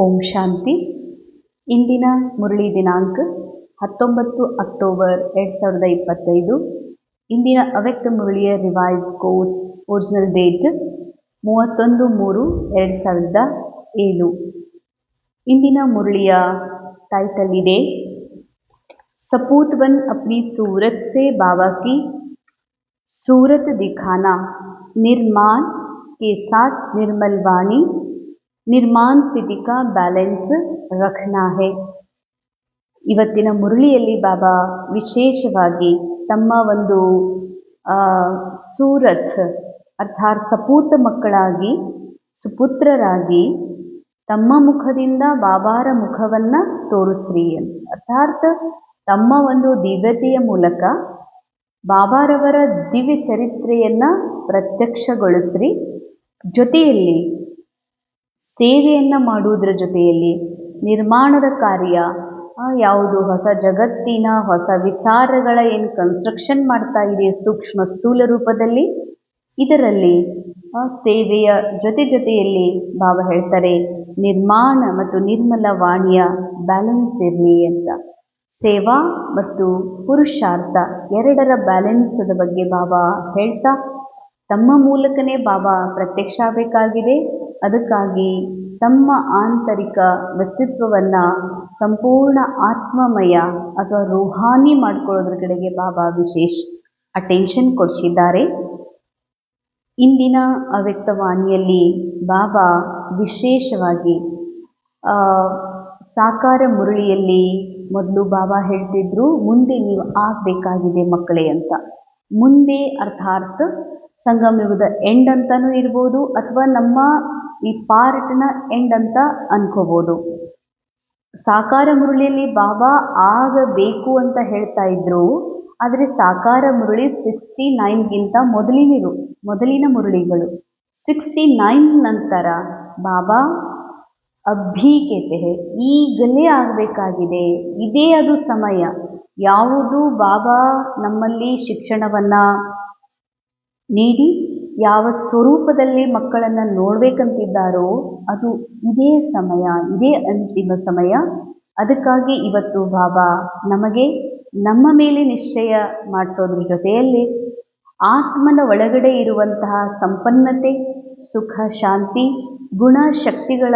ಓಂ ಶಾಂತಿ. ಇಂದಿನ ಮುರಳಿ ದಿನಾಂಕ 19 ಅಕ್ಟೋಬರ್ 2025. ಇಂದಿನ ಅವ್ಯಕ್ತ ಮುರಳಿಯ ರಿವೈಸ್ ಕೋರ್ಸ್ ಒರಿಜಿನಲ್ ಡೇಟ್ 31/3/2007. ಇಂದಿನ ಮುರಳಿಯ टाइटल ಇದೆ, सपूत बन अपनी सूरत से बाबा की सूरत दिखाना, निर्माण के साथ निर्मल वाणी, ನಿರ್ಮಾಣ ಸ್ಥಿತಿ ಕಾ ಬ್ಯಾಲೆನ್ಸ್ ರಖನಾ ಹೈ. ಇವತ್ತಿನ ಮುರಳಿಯಲ್ಲಿ ಬಾಬಾ ವಿಶೇಷವಾಗಿ ತಮ್ಮ ಒಂದು ಸೂರತ್ ಅರ್ಥಾತ್ ಸಪೂತ ಮಕ್ಕಳಾಗಿ ಸುಪುತ್ರರಾಗಿ ತಮ್ಮ ಮುಖದಿಂದ ಬಾಬಾರ ಮುಖವನ್ನು ತೋರಿಸ್ರಿ ಅಂತ, ಅರ್ಥಾತ್ ತಮ್ಮ ಒಂದು ದಿವ್ಯತೆಯ ಮೂಲಕ ಬಾಬಾರವರ ದಿವ್ಯ ಚರಿತ್ರೆಯನ್ನು ಪ್ರತ್ಯಕ್ಷಗೊಳಿಸ್ರಿ. ಜೊತೆಯಲ್ಲಿ ಸೇವೆಯನ್ನು ಮಾಡುವುದರ ಜೊತೆಯಲ್ಲಿ ನಿರ್ಮಾಣದ ಕಾರ್ಯ, ಯಾವುದು ಹೊಸ ಜಗತ್ತಿನ ಹೊಸ ವಿಚಾರಗಳ ಏನು ಕನ್ಸ್ಟ್ರಕ್ಷನ್ ಮಾಡ್ತಾ ಇದೆ ಸೂಕ್ಷ್ಮ ಸ್ಥೂಲ ರೂಪದಲ್ಲಿ, ಇದರಲ್ಲಿ ಸೇವೆಯ ಜೊತೆಯಲ್ಲಿ ಬಾಬಾ ಹೇಳ್ತಾರೆ ನಿರ್ಮಾಣ ಮತ್ತು ನಿರ್ಮಲ ವಾಣಿಯ ಬ್ಯಾಲೆನ್ಸ್ ಇರಲಿ ಅಂತ. ಸೇವಾ ಮತ್ತು ಪುರುಷಾರ್ಥ ಎರಡರ ಬ್ಯಾಲೆನ್ಸದ ಬಗ್ಗೆ ಬಾಬಾ ಹೇಳ್ತಾ, ತಮ್ಮ ಮೂಲಕನೇ ಬಾಬಾ ಪ್ರತ್ಯಕ್ಷ ಆಗಬೇಕಾಗಿದೆ. ಅದಕ್ಕಾಗಿ ತಮ್ಮ ಆಂತರಿಕ ವ್ಯಕ್ತಿತ್ವವನ್ನು ಸಂಪೂರ್ಣ ಆತ್ಮಮಯ ಅಥವಾ ರೂಹಾನಿ ಮಾಡಿಕೊಳ್ಳೋದ್ರ ಕಡೆಗೆ ಬಾಬಾ ವಿಶೇಷ ಅಟೆನ್ಷನ್ ಕೊಡಿಸಿದ್ದಾರೆ. ಇಂದಿನ ಅವ್ಯಕ್ತವಾಣಿಯಲ್ಲಿ ಬಾಬಾ ವಿಶೇಷವಾಗಿ ಸಾಕಾರ ಮುರಳಿಯಲ್ಲಿ ಮೊದಲು ಬಾಬಾ ಹೇಳ್ತಿದ್ರು, ಮುಂದೆ ನೀವು ಆಗಬೇಕಾಗಿದೆ ಮಕ್ಕಳೇ ಅಂತ. ಮುಂದೆ ಅರ್ಥಾತ್ ಸಂಗಮಯುಗದ ಎಂಡ್ ಅಂತಲೂ ಇರ್ಬೋದು, ಅಥವಾ ನಮ್ಮ ಈ ಪಾರ್ಟ್ನ ಎಂಡ್ ಅಂತ ಅನ್ಕೋಬೋದು. ಸಾಕಾರ ಮುರಳಿಯಲ್ಲಿ ಬಾಬಾ ಆಗಬೇಕು ಅಂತ ಹೇಳ್ತಾ ಇದ್ರು, ಆದರೆ ಸಾಕಾರ ಮುರಳಿ 69ಗಿಂತ ಮೊದಲಿನ ಮುರಳಿಗಳು. 69 ನಂತರ ಬಾಬಾ ಅಭೀಕೆತೆ ಈಗಲೇ ಆಗಬೇಕಾಗಿದೆ, ಇದೇ ಅದು ಸಮಯ. ಯಾವುದು ಬಾಬಾ ನಮ್ಮಲ್ಲಿ ಶಿಕ್ಷಣವನ್ನು ನೀಡಿ ಯಾವ ಸ್ವರೂಪದಲ್ಲಿ ಮಕ್ಕಳನ್ನು ನೋಡಬೇಕಂತಿದ್ದಾರೋ ಅದು ಇದೇ ಸಮಯ, ಇದೇ ಅಂತಿಮ ಸಮಯ. ಅದಕ್ಕಾಗಿ ಇವತ್ತು ಬಾಬಾ ನಮಗೆ ನಮ್ಮ ಮೇಲೆ ನಿಶ್ಚಯ ಮಾಡಿಸೋದ್ರ ಜೊತೆಯಲ್ಲಿ ಆತ್ಮನ ಒಳಗಡೆ ಇರುವಂತಹ ಸಂಪನ್ನತೆ, ಸುಖ, ಶಾಂತಿ, ಗುಣ, ಶಕ್ತಿಗಳ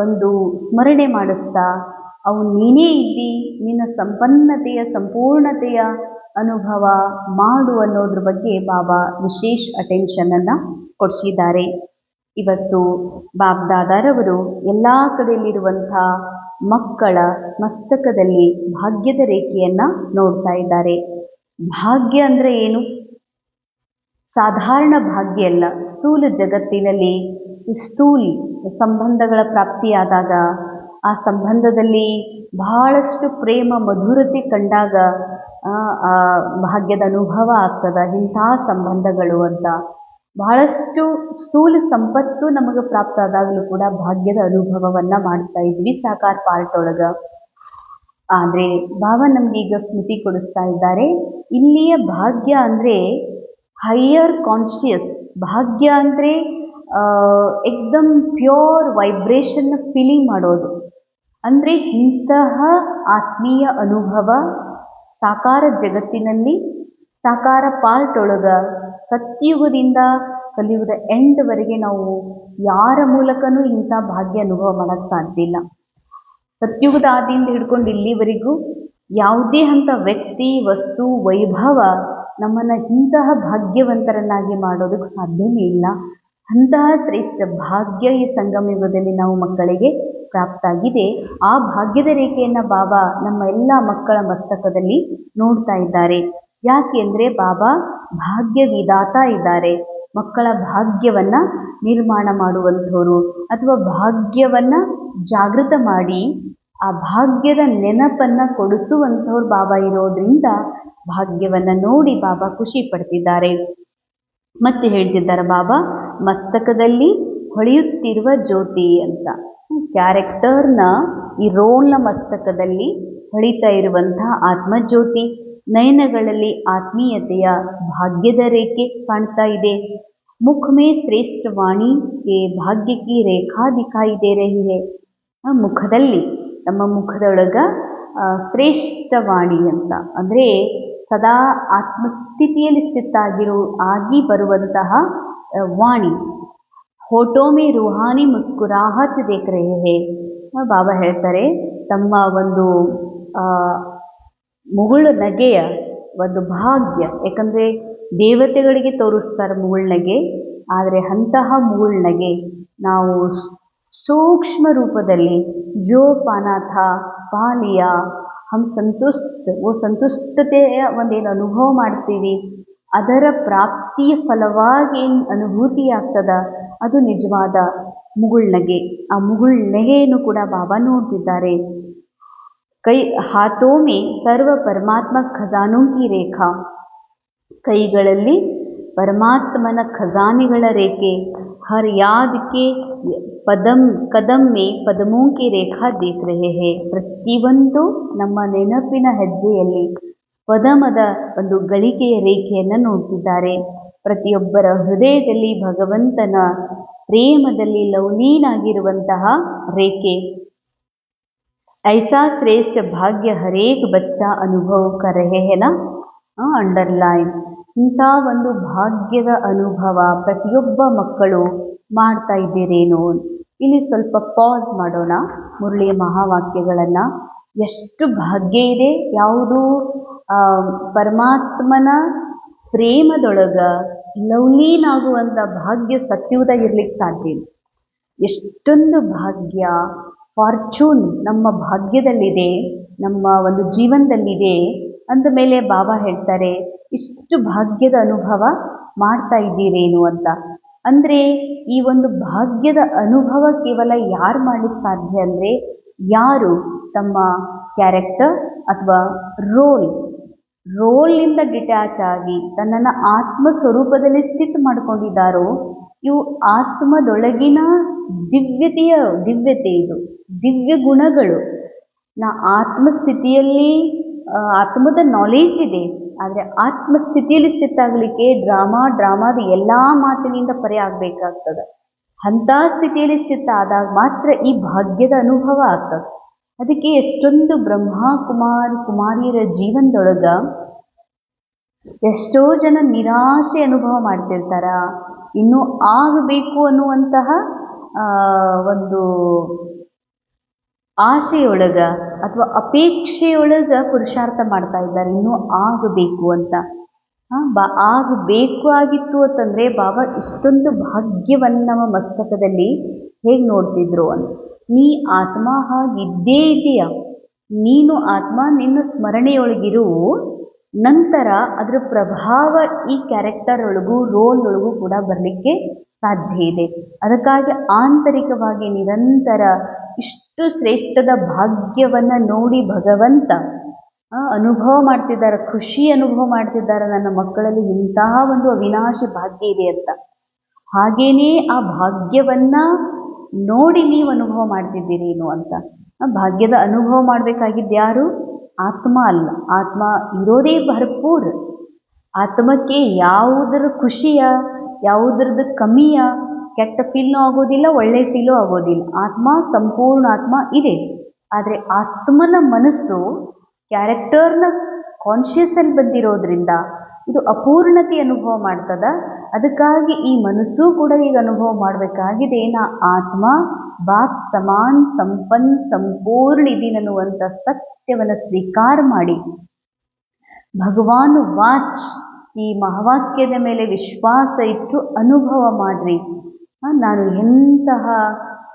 ಒಂದು ಸ್ಮರಣೆ ಮಾಡಿಸ್ತಾ, ಅವು ನೀನೇ ಇದ್ದಿ, ನಿನ್ನ ಸಂಪನ್ನತೆಯ ಸಂಪೂರ್ಣತೆಯ ಅನುಭವ ಮಾಡು ಅನ್ನೋದ್ರ ಬಗ್ಗೆ ಬಾಬಾ ವಿಶೇಷ ಅಟೆನ್ಷನನ್ನು ಕೊಡಿಸಿದ್ದಾರೆ. ಇವತ್ತು ಬಾಬ್ದಾದಾರವರು ಎಲ್ಲ ಕಡೆಯಲ್ಲಿರುವಂಥ ಮಕ್ಕಳ ಮಸ್ತಕದಲ್ಲಿ ಭಾಗ್ಯದ ರೇಖೆಯನ್ನು ನೋಡ್ತಾ ಇದ್ದಾರೆ. ಭಾಗ್ಯ ಅಂದರೆ ಏನು? ಸಾಧಾರಣ ಭಾಗ್ಯ ಅಲ್ಲ. ಸ್ಥೂಲ ಜಗತ್ತಿನಲ್ಲಿ ಸ್ಥೂಲ ಸಂಬಂಧಗಳ ಪ್ರಾಪ್ತಿಯಾದಾಗ, ಆ ಸಂಬಂಧದಲ್ಲಿ ಬಹಳಷ್ಟು ಪ್ರೇಮ ಮಧುರತೆ ಕಂಡಾಗ ಆ ಭಾಗ್ಯದ ಅನುಭವ ಆಗ್ತದೆ. ಇಂಥ ಸಂಬಂಧಗಳು ಅಂತ ಬಹಳಷ್ಟು ಸ್ಥೂಲ ಸಂಪತ್ತು ನಮಗೆ ಪ್ರಾಪ್ತ ಆದಾಗಲೂ ಕೂಡ ಭಾಗ್ಯದ ಅನುಭವವನ್ನು ಮಾಡ್ತಾ ಇದ್ವಿ ಸಾಕಾರ ಪಾರ್ಟ್ ಒಳಗೆ. ಆದರೆ ಬಾಬಾ ನಮಗೀಗ ಸ್ಮೃತಿ ಕೊಡಿಸ್ತಾ ಇದ್ದಾರೆ, ಇಲ್ಲಿಯ ಭಾಗ್ಯ ಅಂದರೆ ಹೈಯರ್ ಕಾನ್ಷಿಯಸ್ ಭಾಗ್ಯ ಅಂದರೆ ಏಕ್ದಮ್ ಪ್ಯೂರ್ ವೈಬ್ರೇಷನ್ ಫೀಲಿಂಗ್ ಮಾಡೋದು. ಅಂದರೆ ಇಂತಹ ಆತ್ಮೀಯ ಅನುಭವ ಸಾಕಾರ ಜಗತ್ತಿನಲ್ಲಿ ಸಾಕಾರ ಪಾರ್ಟ್ ಒಳಗೆ ಸತ್ಯುಗದಿಂದ ಕಲಿಯುಗದ ಎಂಡ್ವರೆಗೆ ನಾವು ಯಾರ ಮೂಲಕನೂ ಇಂಥ ಭಾಗ್ಯ ಅನುಭವ ಮಾಡೋಕ್ಕೆ ಸಾಧ್ಯ ಇಲ್ಲ. ಸತ್ಯುಗದ ಆದಿಯಿಂದ ಹಿಡ್ಕೊಂಡು ಇಲ್ಲಿವರೆಗೂ ಯಾವುದೇ ಅಂಥ ವ್ಯಕ್ತಿ, ವಸ್ತು, ವೈಭವ ನಮ್ಮನ್ನು ಇಂತಹ ಭಾಗ್ಯವಂತರನ್ನಾಗಿ ಮಾಡೋದಕ್ಕೆ ಸಾಧ್ಯವೇ ಇಲ್ಲ. ಅಂತಹ ಶ್ರೇಷ್ಠ ಭಾಗ್ಯ ಈ ಸಂಗಮಯುಗದಲ್ಲಿ ನಾವು ಮಕ್ಕಳಿಗೆ ಪ್ರಾಪ್ತ ಆಗಿದೆ. ಆ ಭಾಗ್ಯದ ರೇಖೆಯನ್ನು ಬಾಬಾ ನಮ್ಮ ಎಲ್ಲ ಮಕ್ಕಳ ಮಸ್ತಕದಲ್ಲಿ ನೋಡ್ತಾ ಇದ್ದಾರೆ. ಯಾಕೆ ಅಂದರೆ ಬಾಬಾ ಭಾಗ್ಯ ವಿಧಾತ ಇದ್ದಾರೆ. ಮಕ್ಕಳ ಭಾಗ್ಯವನ್ನು ನಿರ್ಮಾಣ ಮಾಡುವಂಥವ್ರು ಅಥವಾ ಭಾಗ್ಯವನ್ನು ಜಾಗೃತ ಮಾಡಿ ಆ ಭಾಗ್ಯದ ನೆನಪನ್ನು ಕೊಡಿಸುವಂಥವ್ರು ಬಾಬಾ ಇರೋದ್ರಿಂದ ಭಾಗ್ಯವನ್ನು ನೋಡಿ ಬಾಬಾ ಖುಷಿ ಪಡ್ತಿದ್ದಾರೆ. ಮತ್ತೆ ಹೇಳ್ತಿದ್ದಾರೆ ಬಾಬಾ ಮಸ್ತಕದಲ್ಲಿ ಹೊಳೆಯುತ್ತಿರುವ ಜ್ಯೋತಿ ಅಂತ. ಕ್ಯಾರೆಕ್ಟರ್ನ ಈ ರೋಲ್ನ ಮಸ್ತಕದಲ್ಲಿ ಹೊಳಿತಾ ಇರುವಂತಹ ಆತ್ಮಜ್ಯೋತಿ, ನಯನಗಳಲ್ಲಿ ಆತ್ಮೀಯತೆಯ ಭಾಗ್ಯದ ರೇಖೆ ಕಾಣ್ತಾ ಇದೆ. ಮುಖ ಮೇ ಶ್ರೇಷ್ಠ ವಾಣಿ K Bhagya Ki Rekha ದಿಖಾಯಿ they ರಹಿ high. ಮುಖದಲ್ಲಿ, ನಮ್ಮ ಮುಖದೊಳಗ ಶ್ರೇಷ್ಠವಾಣಿ ಅಂತ ಅಂದರೆ ಸದಾ ಆತ್ಮಸ್ಥಿತಿಯಲ್ಲಿ ಆಗಿ ಬರುವಂತಹ ವಾಣಿ. ಹೋಟೋ ಮೇ ರೂಹಾನಿ ಮುಸ್ಕುರಾಹಟ್ ದೇಖ್ ರಹೆ ಹೇ. ಬಾಬಾ ಹೇಳ್ತಾರೆ ತಮ್ಮ ಒಂದು ಮುಗುಳು ನಗೆಯ ಒಂದು ಭಾಗ್ಯ, ಯಾಕಂದರೆ ದೇವತೆಗಳಿಗೆ ತೋರಿಸ್ತಾರೆ ಮುಗುಳ್ನಗೆ, ಆದರೆ ಅಂತಹ ಮುಗುಳ್ನಗೆ ನಾವು ಸೂಕ್ಷ್ಮ ರೂಪದಲ್ಲಿ ಜೋ ಪಾನಾ ಥಾ ಪಾ ಲಿಯಾ, ಹಮ್ ಸಂತುಷ್ಟತೆಯ ಒಂದೇನು ಅನುಭವ ಮಾಡ್ತೀವಿ, ಅದರ ಪ್ರಾಪ್ತಿಯ ಫಲವಾಗಿ ಏನು ಅನುಭೂತಿ ಆಗ್ತದ ಅದು ನಿಜವಾದ ಮುಗುಳ್ನಗೆ. ಆ ಮುಗುಳ್ನಗೆಯನ್ನು ಕೂಡ ಬಾಬಾ ನೋಡ್ತಿದ್ದಾರೆ. ಹಾಥೋ ಮೇ ಸರ್ವ ಪರಮಾತ್ಮ ಖಜಾನೋ ಕಿ ರೇಖಾ, ಕೈಗಳಲ್ಲಿ ಪರಮಾತ್ಮನ ಖಜಾನೆಗಳ ರೇಖೆ. ಹರ್ ಯಾದ್ ಕೆ ಕದಂ ಮೇ ಪದಮೋ ಕಿ ರೇಖಾ ದೇಖ್ ರಹೆ ಹೇ. ಪ್ರತಿಯೊಂದು ನಮ್ಮ ನೆನಪಿನ ಹೆಜ್ಜೆಯಲ್ಲಿ ಪದಮದ ಒಂದು ಗಳಿಕೆಯ ರೇಖೆಯನ್ನು ನೋಡ್ತಿದ್ದಾರೆ. ಪ್ರತಿಯೊಬ್ಬರ ಹೃದಯದಲ್ಲಿ ಭಗವಂತನ ಪ್ರೇಮದಲ್ಲಿ ಲವಲೀನಾಗಿರುವಂತಹ ರೇಖೆ. ಐಸಾ ಶ್ರೇಷ್ಠ ಭಾಗ್ಯ ಹರೇಕ್ ಬಚ್ಚಾ ಅನುಭವ ಕರ್ ರಹೆ ಹೇ ನಾ, ಅಂಡರ್ಲೈನ್. ಇಂಥ ಒಂದು ಭಾಗ್ಯದ ಅನುಭವ ಪ್ರತಿಯೊಬ್ಬ ಮಕ್ಕಳು ಮಾಡ್ತಾ ಇದ್ದೀರೇನೋ. ಇಲ್ಲಿ ಸ್ವಲ್ಪ ಪಾಸ್ ಮಾಡೋಣ ಮುರಳಿಯ ಮಹಾವಾಕ್ಯಗಳನ್ನು. ಎಷ್ಟು ಭಾಗ್ಯ ಇದೆ, ಯಾವುದು ಪರಮಾತ್ಮನ ಪ್ರೇಮದೊಳಗ ಲವ್ಲೀನಾಗುವಂಥ ಭಾಗ್ಯ ಸತ್ಯುಗದಾಗ ಇರ್ಲಿಕ್ಕೆ ಸಾಧ್ಯ ಇಲ್ಲ. ಎಷ್ಟೊಂದು ಭಾಗ್ಯ, ಫಾರ್ಚೂನ್ ನಮ್ಮ ಭಾಗ್ಯದಲ್ಲಿದೆ, ನಮ್ಮ ಒಂದು ಜೀವನದಲ್ಲಿದೆ ಅಂದ ಮೇಲೆ ಬಾಬಾ ಹೇಳ್ತಾರೆ ಇಷ್ಟು ಭಾಗ್ಯದ ಅನುಭವ ಮಾಡ್ತಾ ಇದ್ದೀರೇನು ಅಂತ. ಅಂದರೆ ಈ ಒಂದು ಭಾಗ್ಯದ ಅನುಭವ ಕೇವಲ ಯಾರು ಮಾಡ್ಲಿಕ್ಕೆ ಸಾಧ್ಯ ಅಂದರೆ, ಯಾರು ತಮ್ಮ ಕ್ಯಾರೆಕ್ಟರ್ ಅಥವಾ ರೋಲ್ನಿಂದ ಡಿಟ್ಯಾಚ್ ಆಗಿ ತನ್ನನ್ನು ಆತ್ಮ ಸ್ವರೂಪದಲ್ಲಿ ಸ್ಥಿತ ಮಾಡ್ಕೊಂಡಿದ್ದಾರೋ, ಇವು ಆತ್ಮದೊಳಗಿನ ದಿವ್ಯತೆ, ಇದು ದಿವ್ಯ ಗುಣಗಳು. ಆತ್ಮಸ್ಥಿತಿಯಲ್ಲಿ ಆತ್ಮದ ನಾಲೆಜ್ ಇದೆ, ಆದರೆ ಆತ್ಮಸ್ಥಿತಿಯಲ್ಲಿ ಸ್ಥಿತ ಆಗಲಿಕ್ಕೆ ಡ್ರಾಮಾದ ಎಲ್ಲ ಮಾತಿನಿಂದ ಪರಿ ಆಗಬೇಕಾಗ್ತದೆ. ಅಂಥ ಸ್ಥಿತಿಯಲ್ಲಿ ಸ್ಥಿತ ಆದಾಗ ಮಾತ್ರ ಈ ಭಾಗ್ಯದ ಅನುಭವ ಆಗ್ತದೆ. ಅದಕ್ಕೆ ಎಷ್ಟೊಂದು ಕುಮಾರಿಯರ ಜೀವನದೊಳಗ ಎಷ್ಟೋ ಜನ ನಿರಾಶೆ ಅನುಭವ ಮಾಡ್ತಿರ್ತಾರ. ಇನ್ನೂ ಆಗಬೇಕು ಅನ್ನುವಂತಹ ಒಂದು ಆಸೆಯೊಳಗ ಅಥವಾ ಅಪೇಕ್ಷೆಯೊಳಗ ಪುರುಷಾರ್ಥ ಮಾಡ್ತಾ ಇದ್ದಾರೆ, ಇನ್ನೂ ಆಗಬೇಕು ಅಂತ. ಆಗಬೇಕು ಆಗಿತ್ತು ಅಂತಂದರೆ ಬಾಬಾ ಇಷ್ಟೊಂದು ಭಾಗ್ಯವನ್ನು ನಮ್ಮ ಮಸ್ತಕದಲ್ಲಿ ಹೇಗೆ ನೋಡ್ತಿದ್ರು ಅಂತ. ನೀ ಆತ್ಮ ಹಾಗಿದ್ದೇ ಇದೆಯಾ, ನೀನು ಆತ್ಮ, ನಿನ್ನ ಸ್ಮರಣೆಯೊಳಗಿರು, ನಂತರ ಅದರ ಪ್ರಭಾವ ಈ ಕ್ಯಾರೆಕ್ಟರ್ ಒಳಗೂ ರೋಲ್ ಒಳಗೂ ಕೂಡ ಬರಲಿಕ್ಕೆ ಸಾಧ್ಯ ಇದೆ. ಅದಕ್ಕಾಗಿ ಆಂತರಿಕವಾಗಿ ನಿರಂತರ ಇಷ್ಟು ಶ್ರೇಷ್ಠದ ಭಾಗ್ಯವನ್ನು ನೋಡಿ ಭಗವಂತ ಅನುಭವ ಮಾಡ್ತಿದ್ದಾರೆ, ಖುಷಿ ಅನುಭವ ಮಾಡ್ತಿದ್ದಾರೆ. ನನ್ನ ಮಕ್ಕಳಲ್ಲಿ ಇಂತಹ ಒಂದು ಅವಿನಾಶಿ ಭಾಗ್ಯ ಇದೆ ಅಂತ. ಹಾಗೇನೇ ಆ ಭಾಗ್ಯವನ್ನು ನೋಡಿ ನೀವು ಅನುಭವ ಮಾಡ್ತಿದ್ದೀರೇನು ಅಂತ. ಭಾಗ್ಯದ ಅನುಭವ ಮಾಡಬೇಕಾಗಿದ್ದು ಯಾರು? ಆತ್ಮ ಅಲ್ಲ. ಆತ್ಮ ಇರೋದೇ ಭರ್ಪೂರ್. ಆತ್ಮಕ್ಕೆ ಯಾವುದರ ಖುಷಿಯ, ಯಾವುದ್ರದ್ದು ಕಮ್ಮಿಯ, ಕೆಟ್ಟ ಫೀಲ್ನೂ ಆಗೋದಿಲ್ಲ, ಒಳ್ಳೆ ಫೀಲೂ ಆಗೋದಿಲ್ಲ. ಆತ್ಮ ಸಂಪೂರ್ಣ ಆತ್ಮ ಇದೆ. ಆದರೆ ಆತ್ಮನ ಮನಸ್ಸು ಕ್ಯಾರೆಕ್ಟರ್ನ ಕಾನ್ಷಿಯಸ್ಸಲ್ಲಿ ಬಂದಿರೋದ್ರಿಂದ ಇದು ಅಪೂರ್ಣತೆ ಅನುಭವ ಮಾಡ್ತದ. ಅದಕ್ಕಾಗಿ ಈ ಮನಸ್ಸು ಕೂಡ ಈಗ ಅನುಭವ ಮಾಡಬೇಕಾಗಿದೆ, ನಾ ಆತ್ಮ ಬಾಪ್ ಸಮಾನ್ ಸಂಪನ್ ಸಂಪೂರ್ಣ ಇದೀನನ್ನುವಂಥ ಸತ್ಯವನ್ನು ಸ್ವೀಕಾರ ಮಾಡಿ ಭಗವಾನ್ ವಾಚ್ ಈ ಮಹಾವಾಕ್ಯದ ಮೇಲೆ ವಿಶ್ವಾಸ ಇಟ್ಟು ಅನುಭವ ಮಾಡ್ರಿ, ನಾನು ಎಂತಹ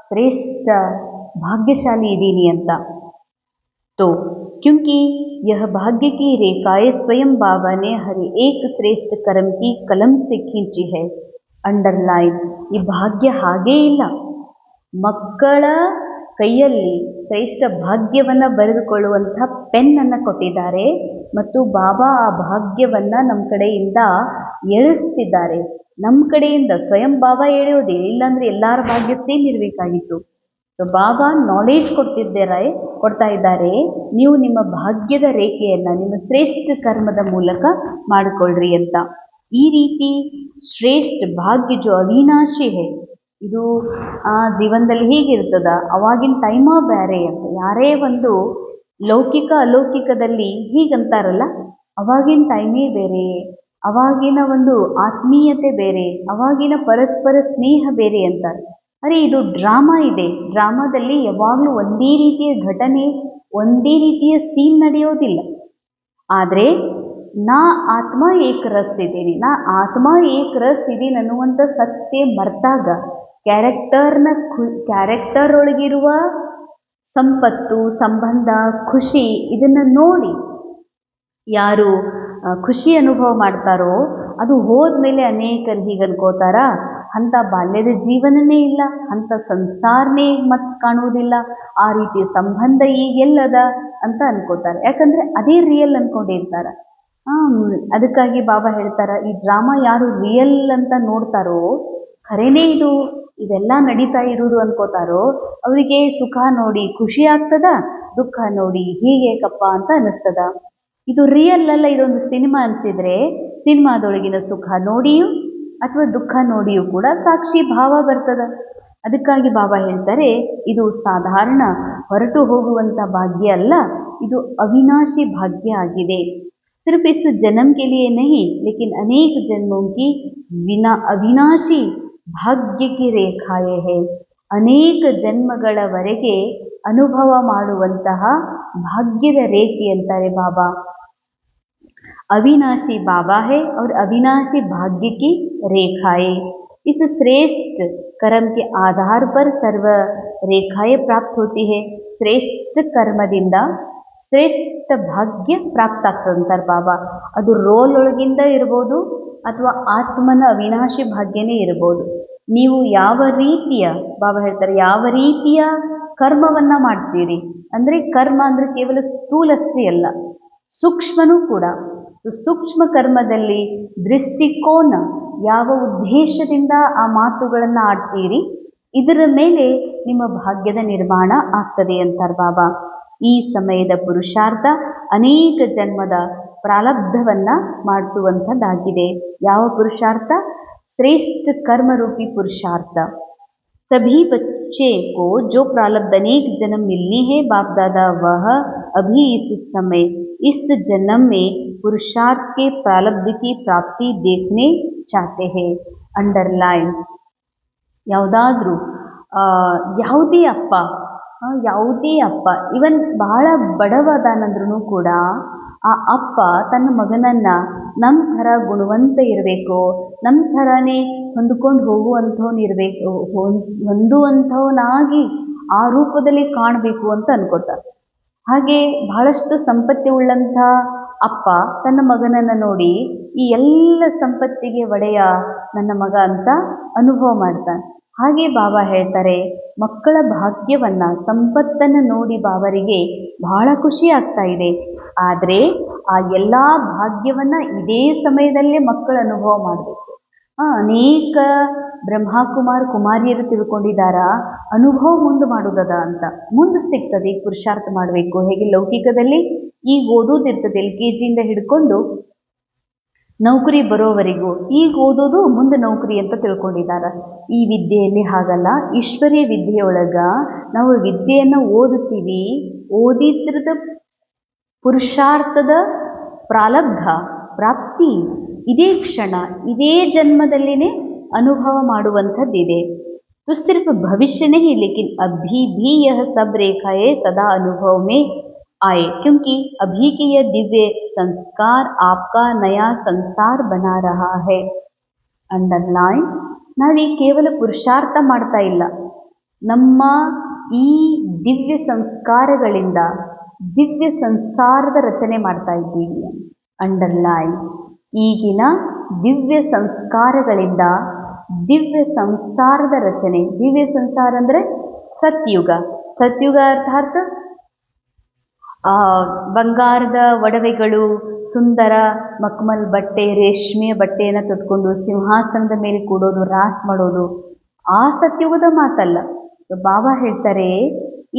ಶ್ರೇಷ್ಠ ಭಾಗ್ಯಶಾಲಿ ಇದ್ದೀನಿ ಅಂತ. तो क्योंकि यह भाग्य की रेखाएं स्वयं बाबा ने हर एक श्रेष्ठ कर्म की कलम से खींची है. ಅಂಡರ್ಲೈನ್. ಈ ಭಾಗ್ಯ ಹಾಗೇ ಇಲ್ಲ. ಮಕ್ಕಳ ಕೈಯಲ್ಲಿ ಶ್ರೇಷ್ಠ ಭಾಗ್ಯವನ್ನು ಬರೆದುಕೊಳ್ಳುವಂಥ ಪೆನ್ನನ್ನು ಕೊಟ್ಟಿದ್ದಾರೆ ಮತ್ತು ಬಾಬಾ ಆ ಭಾಗ್ಯವನ್ನು ನಮ್ಮ ಕಡೆಯಿಂದ ಎಳಿಸ್ತಿದ್ದಾರೆ. ನಮ್ಮ ಕಡೆಯಿಂದ ಸ್ವಯಂ ಬಾಬಾ ಎಳೆಯೋದೇ, ಇಲ್ಲಾಂದರೆ ಎಲ್ಲರ ಭಾಗ್ಯ ಸೇಮ್ ಇರಬೇಕಾಗಿತ್ತು. ಸೊ ಬಾಬಾ ನಾಲೆಜ್ ಕೊಡ್ತಾ ಇದ್ದಾರೆ, ನೀವು ನಿಮ್ಮ ಭಾಗ್ಯದ ರೇಖೆಯನ್ನು ನಿಮ್ಮ ಶ್ರೇಷ್ಠ ಕರ್ಮದ ಮೂಲಕ ಮಾಡಿಕೊಳ್ಳ್ರಿ ಅಂತ. ಈ ರೀತಿ ಶ್ರೇಷ್ಠ ಭಾಗ್ಯ ಜೋ ಅವಿನಾಶಿ ಹೇ, ಇದು ಜೀವನದಲ್ಲಿ ಹೀಗಿರ್ತದ, ಅವಾಗಿನ ಟೈಮ ಬೇರೆ ಅಂತ. ಯಾರೇ ಒಂದು ಲೌಕಿಕ ಅಲೌಕಿಕದಲ್ಲಿ ಹೀಗಂತಾರಲ್ಲ, ಅವಾಗಿನ ಟೈಮೇ ಬೇರೆ, ಅವಾಗಿನ ಒಂದು ಆತ್ಮೀಯತೆ ಬೇರೆ, ಅವಾಗಿನ ಪರಸ್ಪರ ಸ್ನೇಹ ಬೇರೆ ಅಂತಾರೆ. ಅರೆ ಇದು ಡ್ರಾಮಾ ಇದೆ, ಡ್ರಾಮಾದಲ್ಲಿ ಯಾವಾಗಲೂ ಒಂದೇ ರೀತಿಯ ಘಟನೆ, ಒಂದೇ ರೀತಿಯ ಸೀನ್ ನಡೆಯೋದಿಲ್ಲ. ಆದರೆ ನಾ ಆತ್ಮ ಏಕ ರಸ್ ಇದ್ದೀನಿ, ನಾ ಆತ್ಮ ಏಕ ರಸ್ ಇದ್ದೀನಿ ಅನ್ನುವಂಥ ಸತ್ಯ ಮರ್ತಾಗ ಕ್ಯಾರೆಕ್ಟರ್ ಒಳಗಿರುವ ಸಂಪತ್ತು, ಸಂಬಂಧ, ಖುಷಿ ಇದನ್ನು ನೋಡಿ ಯಾರು ಖುಷಿ ಅನುಭವ ಮಾಡ್ತಾರೋ ಅದು ಹೋದ್ಮೇಲೆ ಅನೇಕರು ಹೀಗೆ ಅನ್ಕೋತಾರ, ಅಂಥ ಬಾಲ್ಯದ ಜೀವನನೇ ಇಲ್ಲ, ಅಂಥ ಸಂಸಾರನೇ ಮತ್ತೆ ಕಾಣುವುದಿಲ್ಲ, ಆ ರೀತಿಯ ಸಂಬಂಧ ಈಗೆಲ್ಲದ ಅಂತ ಅನ್ಕೋತಾರೆ. ಯಾಕಂದರೆ ಅದೇ ರಿಯಲ್ ಅನ್ಕೊಂಡಿರ್ತಾರೆ. ಅದಕ್ಕಾಗಿ ಬಾಬಾ ಹೇಳ್ತಾರ, ಈ ಡ್ರಾಮಾ ಯಾರು ರಿಯಲ್ ಅಂತ ನೋಡ್ತಾರೋ, ಖರೇನೇ ಇದೆಲ್ಲ ನಡೀತಾ ಇರುವುದು ಅನ್ಕೋತಾರೋ ಅವರಿಗೆ ಸುಖ ನೋಡಿ ಖುಷಿ ಆಗ್ತದ, ದುಃಖ ನೋಡಿ ಹೀಗೇಕಪ್ಪ ಅಂತ ಅನ್ನಿಸ್ತದ. ಇದು ರಿಯಲ್ ಅಲ್ಲ, ಇದೊಂದು ಸಿನಿಮಾ ಅನಿಸಿದ್ರೆ ಸಿನಿಮಾದೊಳಗಿನ ಸುಖ ನೋಡಿಯೂ ಅಥವಾ ದುಃಖ ನೋಡಿಯೂ ಕೂಡ ಸಾಕ್ಷಿ ಭಾವ ಬರ್ತದ. ಅದಕ್ಕಾಗಿ ಬಾಬಾ ಹೇಳ್ತಾರೆ, ಇದು ಸಾಧಾರಣ ಹೊರಟು ಹೋಗುವಂಥ ಭಾಗ್ಯ ಅಲ್ಲ, ಇದು ಅವಿನಾಶಿ ಭಾಗ್ಯ ಆಗಿದೆ. सिर्फ इस जन्म के लिए नहीं लेकिन अनेक जन्मों की अविनाशी ಭಾಗ್ಯ ಕಿ ರೇಖಾಯೇ ಹೇ. ಅನೇಕ ಜನ್ಮಗಳವರೆಗೆ ಅನುಭವ ಮಾಡುವಂತಹ ಭಾಗ್ಯದ ರೇಖೆ ಅಂತಾರೆ ಬಾಬಾ. अविनाशी बाबा है और अविनाशी भाग्य की रेखाएं. इस श्रेष्ठ कर्म के आधार पर सर्व रेखाएं प्राप्त होती है. श्रेष्ठ कर्मದಿಂದ ಶ್ರೇಷ್ಠ ಭಾಗ್ಯ ಪ್ರಾಪ್ತ ಆಗ್ತದಂತಾರೆ ಬಾಬಾ. ಅದು ರೋಲ್ ಒಳಗಿಂದ ಇರ್ಬೋದು ಅಥವಾ ಆತ್ಮನ ಅವಿನಾಶಿ ಭಾಗ್ಯನೇ ಇರ್ಬೋದು. ನೀವು ಯಾವ ರೀತಿಯ, ಬಾಬಾ ಹೇಳ್ತಾರೆ, ಯಾವ ರೀತಿಯ ಕರ್ಮವನ್ನು ಮಾಡ್ತೀರಿ ಅಂದರೆ, ಕರ್ಮ ಅಂದರೆ ಕೇವಲ ಸ್ಥೂಲಷ್ಟೇ ಅಲ್ಲ, ಸೂಕ್ಷ್ಮನೂ ಕೂಡ. ಸೂಕ್ಷ್ಮ ಕರ್ಮದಲ್ಲಿ ದೃಷ್ಟಿಕೋನ, ಯಾವ ಉದ್ದೇಶದಿಂದ ಆ ಮಾತುಗಳನ್ನು ಆಡ್ತೀರಿ, ಇದರ ಮೇಲೆ ನಿಮ್ಮ ಭಾಗ್ಯದ ನಿರ್ಮಾಣ ಆಗ್ತದೆ ಅಂತಾರೆ ಬಾಬಾ. ಈ ಸಮಯದ ಪುರುಷಾರ್ಥ ಅನೇಕ ಜನ್ಮದ ಪ್ರಾರಬ್ಧವನ್ನು ಮಾಡಿಸುವಂಥದ್ದಾಗಿದೆ. ಯಾವ ಪುರುಷಾರ್ಥ? श्रेष्ठ कर्म रूपी पुरुषार्थ. सभी बच्चे को जो प्रारब्ध अनेक जन्म मिलनी है बाप दादा वह अभी इस समय इस जन्म में पुरुषार्थ के प्रारब्ध की प्राप्ति देखने चाहते हैं. अंडरलाइन. ಯಾವುದಾದ್ರೂ ಯಾವುದೇ ಅಪ್ಪ ಇವನ್ ಬಹಳ ಬಡವದಾನಂದ್ರೂ ಕೂಡ ಆ ಅಪ್ಪ ತನ್ನ ಮಗನನ್ನು ನಮ್ಮ ಥರ ಗುಣವಂತ ಇರಬೇಕು, ನಮ್ಮ ಥರನೇ ಹೊಂದ್ಕೊಂಡು ಹೋಗುವಂಥವನಿರಬೇಕು, ಹೊಂದುವಂಥವನಾಗಿ ಆ ರೂಪದಲ್ಲಿ ಕಾಣಬೇಕು ಅಂತ ಅನ್ಕೋತಾರೆ. ಹಾಗೆ ಬಹಳಷ್ಟು ಸಂಪತ್ತಿ ಉಳ್ಳಂಥ ಅಪ್ಪ ತನ್ನ ಮಗನನ್ನು ನೋಡಿ ಈ ಎಲ್ಲ ಸಂಪತ್ತಿಗೆ ಒಡೆಯ ನನ್ನ ಮಗ ಅಂತ ಅನುಭವ ಮಾಡ್ತಾನೆ. ಹಾಗೆ ಬಾಬಾ ಹೇಳ್ತಾರೆ, ಮಕ್ಕಳ ಭಾಗ್ಯವನ್ನು, ಸಂಪತ್ತನ್ನು ನೋಡಿ ಬಾಬರಿಗೆ ಬಹಳ ಖುಷಿ ಆಗ್ತಾ ಇದೆ. ಆದರೆ ಆ ಎಲ್ಲ ಭಾಗ್ಯವನ್ನು ಇದೇ ಸಮಯದಲ್ಲೇ ಮಕ್ಕಳು ಅನುಭವ ಮಾಡಬೇಕು. ಅನೇಕ ಕುಮಾರಿಯರು ತಿಳ್ಕೊಂಡಿದ್ದಾರ ಅನುಭವ ಮುಂದೆ ಮಾಡೋದದ ಅಂತ. ಮುಂದೆ ಸಿಗ್ತದೆ, ಈಗ ಪುರುಷಾರ್ಥ ಮಾಡಬೇಕು. ಹೇಗೆ ಲೌಕಿಕದಲ್ಲಿ ಈಗ ಓದೋದಿರ್ತದೆ, LKGಯಿಂದ ಹಿಡ್ಕೊಂಡು ನೌಕರಿ ಬರೋವರೆಗೂ, ಈಗ ಓದೋದು ಮುಂದೆ ನೌಕರಿ ಅಂತ ತಿಳ್ಕೊಂಡಿದ್ದಾರೆ. ಈ ವಿದ್ಯೆಯಲ್ಲಿ ಹಾಗಲ್ಲ. ಈಶ್ವರೀಯ ವಿದ್ಯೆಯೊಳಗ ನಾವು ವಿದ್ಯೆಯನ್ನು ಓದುತ್ತೀವಿ, ಓದಿದ್ರದ ಪುರುಷಾರ್ಥದ ಪ್ರಾರಬ್ಧ ಪ್ರಾಪ್ತಿ ಇದೇ ಕ್ಷಣ, ಇದೇ ಜನ್ಮದಲ್ಲಿನೇ ಅನುಭವ ಮಾಡುವಂಥದ್ದಿದೆ. तो सिर्फ भविष्य नहीं लेकिन अभी भी यह सब रेखाएं सदा अनुभव में आए, क्योंकि अभी की यह दिव्य संस्कार आपका नया संसार बना रहा है. अंडरलाइन. ನಾವೀಗ ಕೇವಲ ಪುರುಷಾರ್ಥ ಮಾಡ್ತಾ ಇಲ್ಲ, ನಮ್ಮ ಈ ದಿವ್ಯ ಸಂಸ್ಕಾರಗಳಿಂದ ದಿವ್ಯ ಸಂಸಾರದ ರಚನೆ ಮಾಡ್ತಾ ಇದ್ದೀವಿ. ಅಂಡರ್ಲೈನ್. ಈಗಿನ ದಿವ್ಯ ಸಂಸ್ಕಾರಗಳಿಂದ ದಿವ್ಯ ಸಂಸಾರದ ರಚನೆ. ದಿವ್ಯ ಸಂಸಾರ ಅಂದರೆ ಸತ್ಯುಗ. ಸತ್ಯುಗ ಅರ್ಥಾತ್ ಬಂಗಾರದ ಒಡವೆಗಳು, ಸುಂದರ ಮಕ್ಮಲ್ ಬಟ್ಟೆ, ರೇಷ್ಮೆಯ ಬಟ್ಟೆಯನ್ನು ತೊಟ್ಕೊಂಡು ಸಿಂಹಾಸನದ ಮೇಲೆ ಕೂಡೋದು, ರಾಸ್ ಮಾಡೋದು, ಆ ಸತ್ಯುಗದ ಮಾತಲ್ಲ. ಬಾಬಾ ಹೇಳ್ತಾರೆ,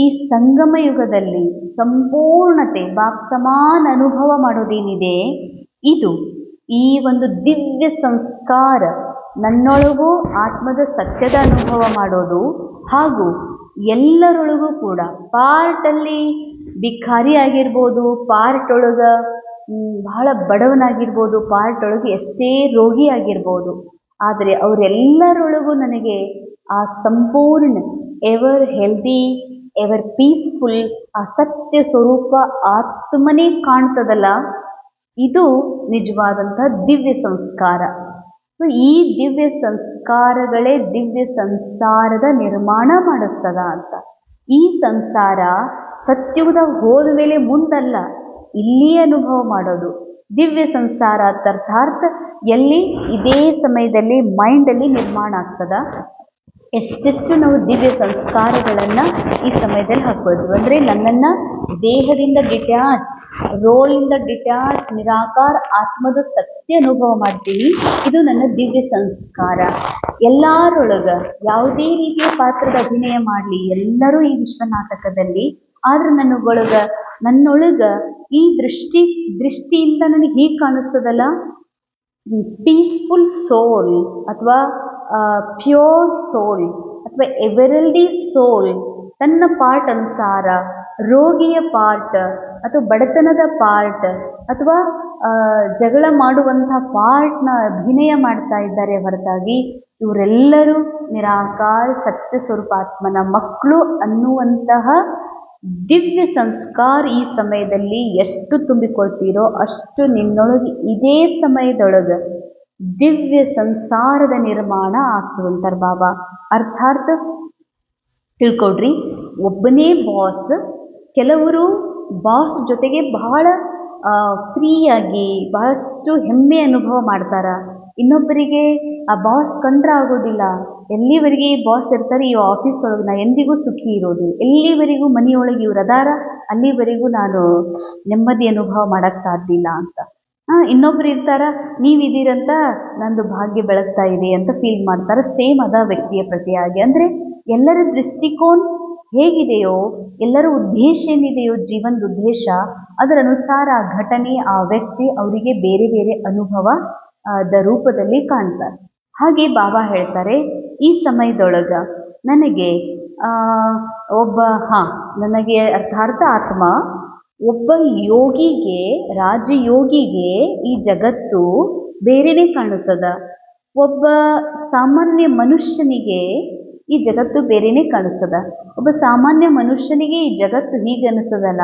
ಈ ಸಂಗಮ ಯುಗದಲ್ಲಿ ಸಂಪೂರ್ಣತೆ, ಬಾಪ್ ಸಮಾನ ಅನುಭವ ಮಾಡೋದೇನಿದೆ, ಇದು ಈ ಒಂದು ದಿವ್ಯ ಸಂಸ್ಕಾರ, ನನ್ನೊಳಗೂ ಆತ್ಮದ ಸತ್ಯದ ಅನುಭವ ಮಾಡೋದು, ಹಾಗೂ ಎಲ್ಲರೊಳಗೂ ಕೂಡ ಪಾರ್ಟಲ್ಲಿ ಭಿಕಾರಿ ಆಗಿರ್ಬೋದು, ಪಾರ್ಟ್ ಒಳಗ ಬಹಳ ಬಡವನಾಗಿರ್ಬೋದು, ಪಾರ್ಟ್ ಒಳಗೆ ಎಷ್ಟೇ ರೋಗಿ ಆಗಿರ್ಬೋದು, ಆದರೆ ಅವರೆಲ್ಲರೊಳಗೂ ನನಗೆ ಆ ಸಂಪೂರ್ಣ ಎವರ್ ಹೆಲ್ದಿ ಎವರ್ ಪೀಸ್ಫುಲ್ ಆ ಸತ್ಯ ಸ್ವರೂಪ ಆತ್ಮನೇ ಕಾಣ್ತದಲ್ಲ, ಇದು ನಿಜವಾದಂತಹ ದಿವ್ಯ ಸಂಸ್ಕಾರ. ಈ ದಿವ್ಯ ಸಂಸ್ಕಾರಗಳೇ ದಿವ್ಯ ಸಂಸಾರದ ನಿರ್ಮಾಣ ಮಾಡಿಸ್ತದ ಅಂತ. ಈ ಸಂಸಾರ ಸತ್ಯುಗದಾಗ ಹೋದ ಮೇಲೆ ಮುಂದಲ್ಲ, ಇಲ್ಲಿಯೇ ಅನುಭವ ಮಾಡೋದು. ದಿವ್ಯ ಸಂಸಾರ ಅರ್ಥಾರ್ಥ ಎಲ್ಲಿ ಇದೇ ಸಮಯದಲ್ಲಿ ಮೈಂಡಲ್ಲಿ ನಿರ್ಮಾಣ ಆಗ್ತದ. ಎಷ್ಟೆಷ್ಟು ನಾವು ದಿವ್ಯ ಸಂಸ್ಕಾರಗಳನ್ನು ಈ ಸಮಯದಲ್ಲಿ ಹಾಕ್ಕೊಳ್ತೀವಿ ಅಂದರೆ, ನನ್ನನ್ನು ದೇಹದಿಂದ ಡಿಟ್ಯಾಚ್, ರೋಲಿಂದ ಡಿಟ್ಯಾಚ್, ನಿರಾಕಾರ ಆತ್ಮದ ಸತ್ಯ ಅನುಭವ ಮಾಡ್ತೀನಿ. ಇದು ನನ್ನ ದಿವ್ಯ ಸಂಸ್ಕಾರ. ಎಲ್ಲರೊಳಗ ಯಾವುದೇ ರೀತಿಯ ಪಾತ್ರದ ಅಭಿನಯ ಮಾಡಲಿ, ಎಲ್ಲರೂ ಈ ವಿಶ್ವ ನಾಟಕದಲ್ಲಿ, ಆದ್ರೆ ನನ್ನೊಳಗ ಈ ದೃಷ್ಟಿಯಿಂದ ನನಗೆ ಹೀಗೆ ಕಾಣಿಸ್ತದಲ್ಲ, ಪೀಸ್ಫುಲ್ ಸೋಲ್ ಅಥವಾ ಪ್ಯೂರ್ ಸೋಲ್ ಅಥವಾ ಎವರೆಲ್ಡಿ ಸೋಲ್ ತನ್ನ ಪಾರ್ಟ್ ಅನುಸಾರ ರೋಗಿಯ ಪಾರ್ಟ್ ಅಥವಾ ಬಡತನದ ಪಾರ್ಟ್ ಅಥವಾ ಜಗಳ ಮಾಡುವಂಥ ಪಾರ್ಟ್ನ ಅಭಿನಯ ಮಾಡ್ತಾ ಇದ್ದಾರೆ ಹೊರತಾಗಿ ಇವರೆಲ್ಲರೂ ನಿರಾಕಾರ ಸತ್ಯ ಸ್ವರೂಪಾತ್ಮನ ಮಕ್ಕಳು ಅನ್ನುವಂತಹ ದಿವ್ಯ ಸಂಸ್ಕಾರ ಈ ಸಮಯದಲ್ಲಿ ಎಷ್ಟು ತುಂಬಿಕೊಳ್ತೀರೋ ಅಷ್ಟು ನಿನ್ನೊಳಗೆ ಇದೇ ಸಮಯದೊಳಗೆ ದಿವ್ಯ ಸಂಸಾರದ ನಿರ್ಮಾಣ ಆಗ್ತದಂತಾರೆ ಬಾಬಾ. ಅರ್ಥಾತ್ ತಿಳ್ಕೊಡ್ರಿ, ಒಬ್ಬನೇ ಬಾಸ್, ಕೆಲವರು ಬಾಸ್ ಜೊತೆಗೆ ಬಹಳ ಫ್ರೀಯಾಗಿ ಬಹಳಷ್ಟು ಹೆಮ್ಮೆ ಅನುಭವ ಮಾಡ್ತಾರ. ಇನ್ನೊಬ್ಬರಿಗೆ ಆ ಬಾಸ್ ಕಂಡ್ರೆ ಆಗೋದಿಲ್ಲ. ಎಲ್ಲಿವರೆಗೆ ಈ ಬಾಸ್ ಇರ್ತಾರೆ ಈ ಆಫೀಸ್ ಒಳಗೆ ನಾ ಎಂದಿಗೂ ಸುಖಿ ಇರೋದು, ಎಲ್ಲಿವರೆಗೂ ಮನೆಯೊಳಗೆ ಇವ್ರು ಅದಾರ ಅಲ್ಲಿವರೆಗೂ ನಾನು ನೆಮ್ಮದಿ ಅನುಭವ ಮಾಡೋಕ್ಕೆ ಸಾಧ್ಯ ಇಲ್ಲ ಅಂತ. ಇನ್ನೊಬ್ರು ಇರ್ತಾರ, ನೀವಿದ್ದೀರಂತ ನಂದು ಭಾಗ್ಯ ಬೆಳಗ್ತಾ ಇದೆ ಅಂತ ಫೀಲ್ ಮಾಡ್ತಾರೆ. ಸೇಮ್ ಅದ ವ್ಯಕ್ತಿಯ ಪ್ರತಿಯಾಗಿ. ಅಂದರೆ ಎಲ್ಲರ ದೃಷ್ಟಿಕೋನ ಹೇಗಿದೆಯೋ, ಎಲ್ಲರ ಉದ್ದೇಶ ಏನಿದೆಯೋ, ಜೀವನದ ಉದ್ದೇಶ, ಅದರ ಅನುಸಾರ ಆ ಘಟನೆ ಆ ವ್ಯಕ್ತಿ ಅವರಿಗೆ ಬೇರೆ ಬೇರೆ ಅನುಭವ ದ ರೂಪದಲ್ಲಿ ಕಾಣ್ತಾರೆ. ಹಾಗೆ ಬಾಬಾ ಹೇಳ್ತಾರೆ, ಈ ಸಮಯದೊಳಗ ನನಗೆ ನನಗೆ ಅರ್ಥಾರ್ಥ ಆತ್ಮ ಒಬ್ಬ ಯೋಗಿಗೆ, ರಾಜಯೋಗಿಗೆ ಈ ಜಗತ್ತು ಬೇರೆನೇ ಕಾಣಿಸ್ತದ. ಒಬ್ಬ ಸಾಮಾನ್ಯ ಮನುಷ್ಯನಿಗೆ ಈ ಜಗತ್ತು ಬೇರೆನೇ ಕಾಣಿಸ್ತದ. ಒಬ್ಬ ಸಾಮಾನ್ಯ ಮನುಷ್ಯನಿಗೆ ಈ ಜಗತ್ತು ಹೀಗೆ ಅನಿಸ್ತದಲ್ಲ,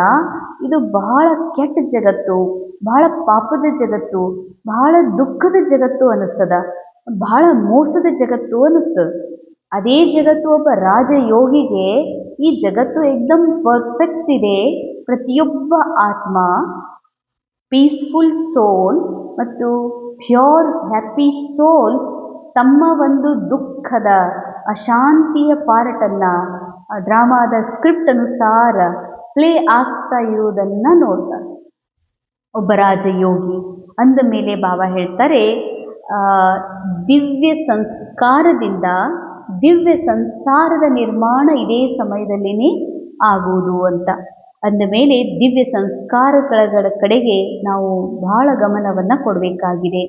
ಇದು ಬಹಳ ಕೆಟ್ಟ ಜಗತ್ತು, ಬಹಳ ಪಾಪದ ಜಗತ್ತು, ಬಹಳ ದುಃಖದ ಜಗತ್ತು ಅನ್ನಿಸ್ತದ, ಬಹಳ ಮೋಸದ ಜಗತ್ತು ಅನ್ನಿಸ್ತದ. ಅದೇ ಜಗತ್ತು ಒಬ್ಬ ರಾಜಯೋಗಿಗೆ ಈ ಜಗತ್ತು ಏಕ್ದಮ್ ಪರ್ಫೆಕ್ಟ್ ಇದೆ, ಪ್ರತಿಯೊಬ್ಬ ಆತ್ಮ ಪೀಸ್ಫುಲ್ ಸೋಲ್ ಮತ್ತು ಪ್ಯೂರ್ ಹ್ಯಾಪಿ ಸೋಲ್ಸ್ ತಮ್ಮ ಒಂದು ದುಃಖದ ಅಶಾಂತಿಯ ಪಾರ್ಟನ್ನು ಡ್ರಾಮಾದ ಸ್ಕ್ರಿಪ್ಟ್ ಅನುಸಾರ ಪ್ಲೇ ಆಗ್ತಾ ಇರುವುದನ್ನು ನೋಡ್ತಾರೆ ಒಬ್ಬ ರಾಜಯೋಗಿ. ಅಂದ ಮೇಲೆ ಬಾಬಾ ಹೇಳ್ತಾರೆ, ದಿವ್ಯ ಸಂಸ್ಕಾರದಿಂದ ದಿವ್ಯ ಸಂಸಾರದ ನಿರ್ಮಾಣ ಇದೇ ಸಮಯದಲ್ಲಿನೇ ಆಗುವುದು ಅಂತ. ಅಂದ ಮೇಲೆ ದಿವ್ಯ ಸಂಸ್ಕಾರಗಳ ಕಡೆಗೆ ನಾವು ಬಹಳ ಗಮನವನ್ನು ಕೊಡಬೇಕಾಗಿದೆ.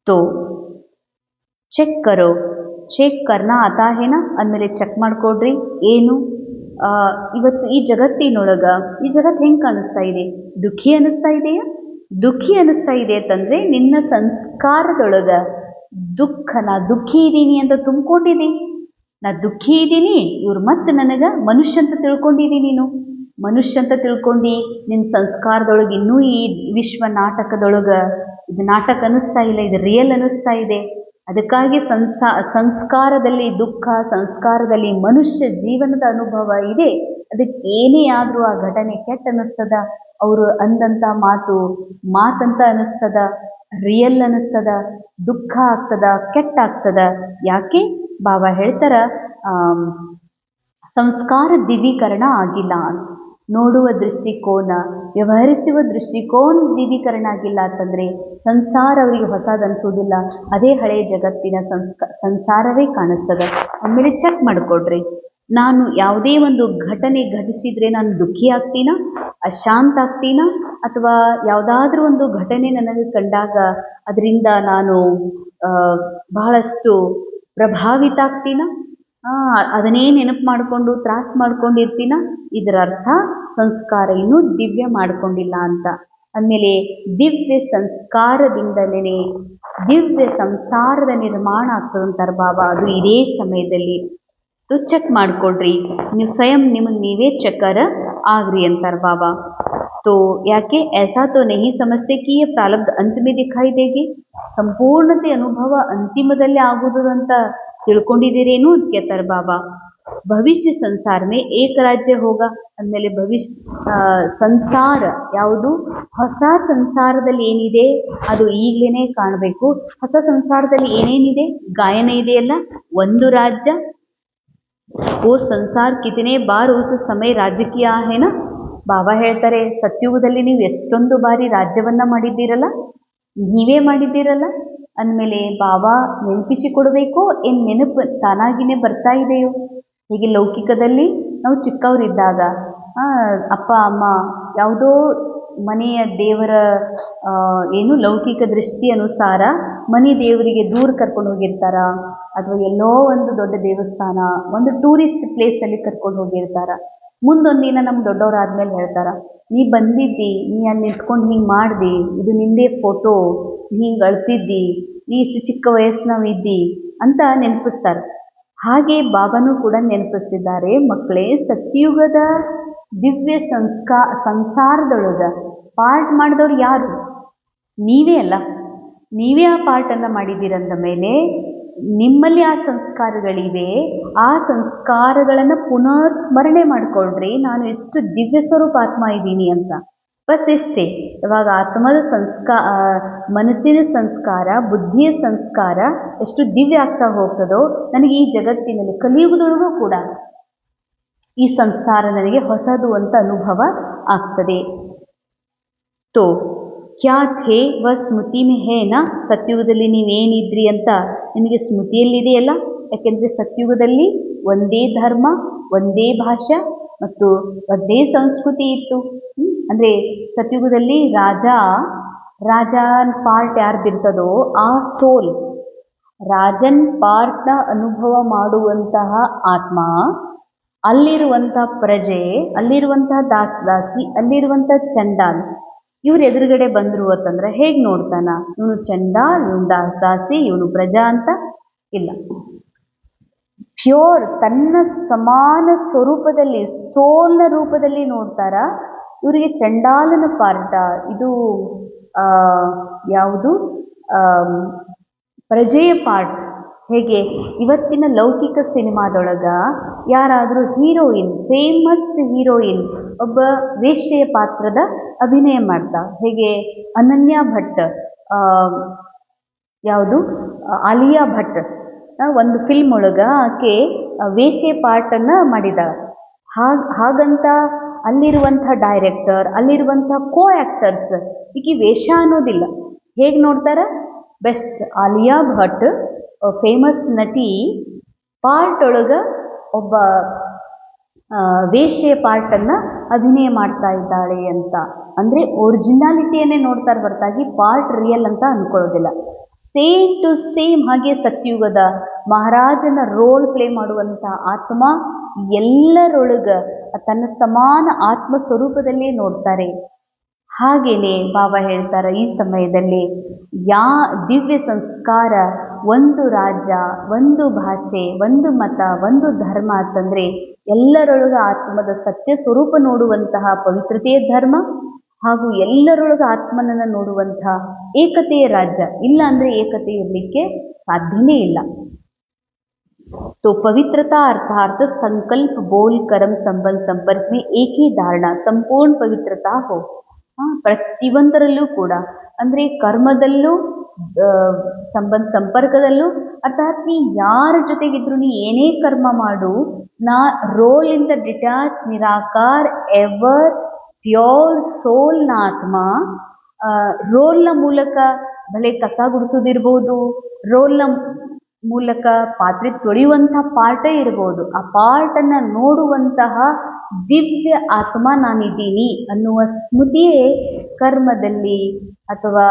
ತೋ ಚೆಕ್ ಕರೋ, ಚೆಕ್ ಕರ್ನಾ ಆತಾ ಹೇನಾ ಅಂದಮೇಲೆ ಚೆಕ್ ಮಾಡಿಕೊಡ್ರಿ. ಏನು ಇವತ್ತು ಈ ಜಗತ್ತಿನೊಳಗೆ ಈ ಜಗತ್ತು ಹೆಂಗೆ ಕಾಣಿಸ್ತಾ ಇದೆ? ದುಃಖಿ ಅನ್ನಿಸ್ತಾ ಇದೆಯಾ? ದುಃಖಿ ಅನ್ನಿಸ್ತಾ ಇದೆ ಅಂತಂದರೆ ನಿನ್ನ ಸಂಸ್ಕಾರದೊಳಗೆ ನಾ ದುಃಖಿ ಇದ್ದೀನಿ ಅಂತ ತುಂಬಿಕೊಂಡಿದ್ದೀನಿ. ನಾ ದುಃಖಿ ಇದ್ದೀನಿ, ಇವ್ರು ಮತ್ತೆ ನನಗೆ ಮನುಷ್ಯ ಅಂತ ತಿಳ್ಕೊಂಡಿದ್ದೀನಿ. ನೀನು ಮನುಷ್ಯ ಅಂತ ತಿಳ್ಕೊಂಡು ನಿನ್ನ ಸಂಸ್ಕಾರದೊಳಗೆ ಇನ್ನೂ ಈ ವಿಶ್ವ ನಾಟಕದೊಳಗೆ ಇದು ನಾಟಕ ಅನ್ನಿಸ್ತಾ ಇಲ್ಲ, ಇದು ರಿಯಲ್ ಅನ್ನಿಸ್ತಾ ಇದೆ. ಅದಕ್ಕಾಗಿ ಸಂಸ್ಕಾರದಲ್ಲಿ ದುಃಖ, ಸಂಸ್ಕಾರದಲ್ಲಿ ಮನುಷ್ಯ ಜೀವನದ ಅನುಭವ ಇದೆ. ಅದಕ್ಕೆ ಏನೇ ಆದರೂ ಆ ಘಟನೆ ಕೆಟ್ಟ ಅನ್ನಿಸ್ತದ, ಅವರು ಅಂದಂಥ ಮಾತಂತ ಅನ್ನಿಸ್ತದ, ರಿಯಲ್ ಅನ್ನಿಸ್ತದ, ದುಃಖ ಆಗ್ತದ, ಕೆಟ್ಟ ಆಗ್ತದ. ಯಾಕೆ? ಬಾಬಾ ಹೇಳ್ತಾರ, ಸಂಸ್ಕಾರ ದಿವ್ಯೀಕರಣ ಆಗಿಲ್ಲ ಅಂತ. ನೋಡುವ ದೃಷ್ಟಿಕೋನ, ವ್ಯವಹರಿಸುವ ದೃಷ್ಟಿಕೋನ ದಿವ್ಯೀಕರಣ ಆಗಿಲ್ಲ ಅಂತಂದರೆ ಸಂಸಾರ ಅವರಿಗೆ ಹೊಸದು ಅನಿಸೋದಿಲ್ಲ, ಅದೇ ಹಳೆಯ ಜಗತ್ತಿನ ಸಂಸಾರವೇ ಕಾಣಿಸ್ತದೆ. ಆಮೇಲೆ ಚೆಕ್ ಮಾಡಿಕೊಡ್ರಿ, ನಾನು ಯಾವುದೇ ಒಂದು ಘಟನೆ ಘಟಿಸಿದರೆ ನಾನು ದುಃಖಿ ಆಗ್ತೀನಾ, ಅಶಾಂತ ಆಗ್ತೀನಾ, ಅಥವಾ ಯಾವುದಾದ್ರೂ ಒಂದು ಘಟನೆ ನನಗೆ ಕಂಡಾಗ ಅದರಿಂದ ನಾನು ಆ, ಬಹಳಷ್ಟು ಪ್ರಭಾವಿತ ಆಗ್ತೀನ, ಅದನ್ನೇ ನೆನಪು ಮಾಡಿಕೊಂಡು ತ್ರಾಸ ಮಾಡ್ಕೊಂಡಿರ್ತೀನ, ಇದರ ಅರ್ಥ ಸಂಸ್ಕಾರ ಇನ್ನೂ ದಿವ್ಯ ಮಾಡ್ಕೊಂಡಿಲ್ಲ ಅಂತ. ಅಂದಮೇಲೆ ದಿವ್ಯ ಸಂಸ್ಕಾರದಿಂದಲೇ ದಿವ್ಯ ಸಂಸಾರದ ನಿರ್ಮಾಣ ಆಗ್ತದಂತಾರೆ ಬಾಬಾ. ಅದು ಇದೇ ಸಮಯದಲ್ಲಿ ಚೆಕ್ ಮಾಡ್ಕೊಳ್ರಿ, ನೀವು ಸ್ವಯಂ ನಿಮಗೆ ನೀವೇ ಚೆಕ್ಕರ್ ಆಗ್ರಿ ಅಂತಾರೆ ಬಾಬಾ. तो ಯಾಕೆ ऐसा तो नहीं समझते कि ये प्रारब्ध अंत में दिखाई देगी, ಸಂಪೂರ್ಣತೆ ಅನುಭವ ಅಂತಿಮದಲ್ಲಿ ಆಗುವುದು ಅಂತ ತಿಳ್ಕೊಂಡಿದ್ದೀರೇನು ಅಂತ ಕೇಳ್ತಾರೆ ಬಾಬಾ. ಭವಿಷ್ಯ ಸಂಸಾರ ಮೇ ಏಕ ರಾಜ್ಯ ಹೋಗ ಅಂದಮೇಲೆ ಸಂಸಾರ ಯಾವುದು, ಹೊಸ ಸಂಸಾರದಲ್ಲಿ ಏನಿದೆ ಅದು ಈಗಲೇ ಕಾಣಬೇಕು. ಹೊಸ ಸಂಸಾರದಲ್ಲಿ ಏನೇನಿದೆ, ಗಾಯನ ಇದೆಯಲ್ಲ, ಒಂದು ರಾಜ್ಯ. ಓ ಸಂಸಾರ ಕಿತನೆ ಬಾರ್ ಉಸ್ ಸಮಯ ರಾಜಕೀಯ ಹೇನ. ಬಾಬಾ ಹೇಳ್ತಾರೆ, ಸತ್ಯುಗದಲ್ಲಿ ನೀವು ಎಷ್ಟೊಂದು ಬಾರಿ ರಾಜ್ಯವನ್ನ ಮಾಡಿದ್ದೀರಲ್ಲ, ನೀವೇ ಮಾಡಿದ್ದೀರಲ್ಲ. ಅಂದಮೇಲೆ ಬಾಬಾ ನೆನಪಿಸಿಕೊಡ್ಬೇಕೋ ಏನು ನೆನಪು ತಾನಾಗಿನೇ ಬರ್ತಾ ಇದೆಯೋ. ಹೀಗೆ ಲೌಕಿಕದಲ್ಲಿ ನಾವು ಚಿಕ್ಕವರಿದ್ದಾಗ ಅಪ್ಪ ಅಮ್ಮ ಯಾವುದೋ ಮನೆಯ ದೇವರ ಏನು ಲೌಕಿಕ ದೃಷ್ಟಿ ಅನುಸಾರ ಮನೆ ದೇವರಿಗೆ ದೂರ ಕರ್ಕೊಂಡು ಹೋಗಿರ್ತಾರ, ಅಥವಾ ಎಲ್ಲೋ ಒಂದು ದೊಡ್ಡ ದೇವಸ್ಥಾನ, ಒಂದು ಟೂರಿಸ್ಟ್ ಪ್ಲೇಸಲ್ಲಿ ಕರ್ಕೊಂಡು ಹೋಗಿರ್ತಾರ. ಮುಂದೊಂದಿನ ನಮ್ಮ ದೊಡ್ಡವರಾದ್ಮೇಲೆ ಹೇಳ್ತಾರ, ನೀ ಬಂದಿದ್ದಿ, ನೀ ಅಲ್ಲಿ ನಿಂತ್ಕೊಂಡು ಹಿಂಗೆ ಮಾಡ್ದಿ, ಇದು ನಿಂದೇ ಫೋಟೋ, ಹಿಂಗೆ ಅಳ್ತಿದ್ದಿ, ನೀ ಇಷ್ಟು ಚಿಕ್ಕ ವಯಸ್ಸಿನವ ಇದ್ದಿ ಅಂತ ನೆನಪಿಸ್ತಾರೆ. ಹಾಗೆ ಬಾಬಾನೂ ಕೂಡ ನೆನಪಿಸ್ತಿದ್ದಾರೆ, ಮಕ್ಕಳೇ ಸತ್ಯುಗದ ದಿವ್ಯ ಸಂಸಾರದೊಳಗ ಪಾರ್ಟ್ ಮಾಡಿದವ್ರು ಯಾರು? ನೀವೇ ಅಲ್ಲ. ನೀವೇ ಆ ಪಾರ್ಟನ್ನು ಮಾಡಿದ್ದೀರಂದ ಮೇಲೆ ನಿಮ್ಮಲ್ಲಿ ಆ ಸಂಸ್ಕಾರಗಳಿವೆ. ಆ ಸಂಸ್ಕಾರಗಳನ್ನು ಪುನರ್ ಸ್ಮರಣೆ ಮಾಡಿಕೊಳ್ಳ್ರಿ, ನಾನು ಎಷ್ಟು ದಿವ್ಯ ಸ್ವರೂಪ ಆತ್ಮ ಇದ್ದೀನಿ ಅಂತ. ಬಸ್ ಇಷ್ಟೇ. ಇವಾಗ ಆತ್ಮದ ಮನಸ್ಸಿನ ಸಂಸ್ಕಾರ, ಬುದ್ಧಿಯ ಸಂಸ್ಕಾರ ಎಷ್ಟು ದಿವ್ಯ ಆಗ್ತಾ ಹೋಗ್ತದೋ, ನನಗೆ ಈ ಜಗತ್ತಿನಲ್ಲಿ ಕಲಿಯುಗದೊಳಗೂ ಕೂಡ ಈ ಸಂಸಾರ ನನಗೆ ಹೊಸದು ಅಂತ ಅನುಭವ ಆಗ್ತದೆ. ತೋ ಕ್ಯಾ ಥೇ ವ ಸ್ಮೃತಿ ಮೇ ಹೇನಾ, ಸತ್ಯುಗದಲ್ಲಿ ನೀವೇನಿದ್ರಿ ಅಂತ ನಿಮಗೆ ಸ್ಮೃತಿಯಲ್ಲಿದೆಯಲ್ಲ. ಯಾಕೆಂದರೆ ಸತ್ಯುಗದಲ್ಲಿ ಒಂದೇ ಧರ್ಮ, ಒಂದೇ ಭಾಷೆ ಮತ್ತು ಒಂದೇ ಸಂಸ್ಕೃತಿ ಇತ್ತು. ಅಂದರೆ ಸತ್ಯುಗದಲ್ಲಿ ರಾಜನ್ ಪಾರ್ಟ್ ಯಾರ್ದಿರ್ತದೋ ಆ ಸೋಲ್, ರಾಜನ್ ಪಾರ್ಟ್ನ ಅನುಭವ ಮಾಡುವಂತಹ ಆತ್ಮ, ಅಲ್ಲಿರುವಂಥ ಪ್ರಜೆ, ಅಲ್ಲಿರುವಂಥ ದಾಸಿ, ಅಲ್ಲಿರುವಂಥ ಚಂಡಾಲ್, ಇವ್ರು ಎದುರುಗಡೆ ಬಂದರು ಅಂತಂದ್ರೆ ಹೇಗೆ ನೋಡ್ತಾನ? ಇವನು ಚಂಡಾಲ್, ಇವನು ದಾಸಿ, ಇವನು ಪ್ರಜಾ ಅಂತ ಇಲ್ಲ. ಪ್ಯೂರ್ ತನ್ನ ಸಮಾನ ಸ್ವರೂಪದಲ್ಲಿ, ಸೋಲ್ನ ರೂಪದಲ್ಲಿ ನೋಡ್ತಾರ. ಇವರಿಗೆ ಚಂಡಾಲನ ಪಾರ್ಟ ಇದು ಯಾವುದು, ಪ್ರಜೆಯ ಪಾರ್ಟ್. ಹೇಗೆ ಇವತ್ತಿನ ಲೌಕಿಕ ಸಿನಿಮಾದೊಳಗ ಯಾರಾದರೂ ಹೀರೋಯಿನ್, ಫೇಮಸ್ ಹೀರೋಯಿನ್ ಒಬ್ಬ ವೇಶ್ಯೆಯ ಪಾತ್ರದ ಅಭಿನಯ ಮಾಡ್ತಾ, ಹೇಗೆ ಅನನ್ಯಾ ಭಟ್, ಯಾವುದು ಆಲಿಯಾ ಭಟ್ ಒಂದು ಫಿಲ್ಮ್ ಒಳಗ ಆಕೆ ವೇಶ್ಯೆ ಪಾರ್ಟನ್ನು ಮಾಡಿದಾಳೆ. ಹಾಗಂತ ಅಲ್ಲಿರುವಂಥ ಡೈರೆಕ್ಟರ್, ಅಲ್ಲಿರುವಂಥ ಕೋ ಆ್ಯಕ್ಟರ್ಸ್ ಈಕೆ ವೇಷ ಅನ್ನೋದಿಲ್ಲ. ಹೇಗೆ ನೋಡ್ತಾರ? ಬೆಸ್ಟ್ ಆಲಿಯಾ ಭಟ್ ಫೇಮಸ್ ನಟಿ ಪಾರ್ಟ್ ಒಳಗೆ ಒಬ್ಬ ವೇಶ್ಯೆಯ ಪಾರ್ಟನ್ನು ಅಭಿನಯ ಮಾಡ್ತಾ ಇದ್ದಾಳೆ ಅಂತ. ಅಂದರೆ ಒರಿಜಿನಾಲಿಟಿಯನ್ನೇ ನೋಡ್ತಾರೆ ಹೊರತಾಗಿ ಪಾರ್ಟ್ ರಿಯಲ್ ಅಂತ ಅಂದ್ಕೊಳ್ಳೋದಿಲ್ಲ. ಸೇಮ್ ಟು ಸೇಮ್ ಹಾಗೆ ಸತ್ಯುಗದ ಮಹಾರಾಜನ ರೋಲ್ ಪ್ಲೇ ಮಾಡುವಂಥ ಆತ್ಮ ಎಲ್ಲರೊಳಗ ತನ್ನ ಸಮಾನ ಆತ್ಮ ಸ್ವರೂಪದಲ್ಲೇ ನೋಡ್ತಾರೆ. ಹಾಗೇನೆ ಬಾಬಾ ಹೇಳ್ತಾರೆ, ಈ ಸಮಯದಲ್ಲಿ ದಿವ್ಯ ಸಂಸ್ಕಾರ, ಒಂದು ರಾಜ್ಯ, ಒಂದು ಭಾಷೆ, ಒಂದು ಮತ, ಒಂದು ಧರ್ಮ ಅಂತಂದರೆ ಎಲ್ಲರೊಳಗ ಆತ್ಮದ ಸತ್ಯ ಸ್ವರೂಪ ನೋಡುವಂತಹ ಪವಿತ್ರತೆಯ ಧರ್ಮ, ಹಾಗೂ ಎಲ್ಲರೊಳಗ ಆತ್ಮನನ್ನು ನೋಡುವಂತಹ ಏಕತೆಯ ರಾಜ್ಯ. ಇಲ್ಲ ಅಂದರೆ ಏಕತೆ ಇರಲಿಕ್ಕೆ ಸಾಧ್ಯನೇ ಇಲ್ಲ. तो पवित्रता अर्थात संकल्प बोल कर्म संबंध संपर्क में एक ही धारणा संपूर्ण पवित्रता हो. ಪ್ರತಿಯೊಂದರಲ್ಲೂ ಕೂಡ ಅಂದರೆ ಕರ್ಮದಲ್ಲೂ ಸಂಪರ್ಕದಲ್ಲೂ, ಅರ್ಥಾತ್ ನೀ ಯಾರ ಜೊತೆಗಿದ್ರು ನೀ ಏನೇ ಕರ್ಮ ಮಾಡು, ನಾ ರೋಲಿಂದ ಡಿಟ್ಯಾಚ್, ನಿರಾಕಾರ, ಎವರ್ ಪ್ಯೂರ್ ಸೋಲ್ನ ಆತ್ಮ. ರೋಲ್ನ ಮೂಲಕ ಭಲೆ ಕಸ ಗುಡಿಸೋದಿರ್ಬೋದು, ರೋಲ್ನ ಮೂಲಕ ಪಾತ್ರೆ ತೊಳೆಯುವಂಥ ಪಾರ್ಟೇ ಇರ್ಬೋದು, ಆ ಪಾರ್ಟನ್ನು ನೋಡುವಂತಹ ದಿವ್ಯ ಆತ್ಮ ನಾನಿದ್ದೀನಿ ಅನ್ನುವ ಸ್ಮೃತಿಯೇ ಕರ್ಮದಲ್ಲಿ ಅಥವಾ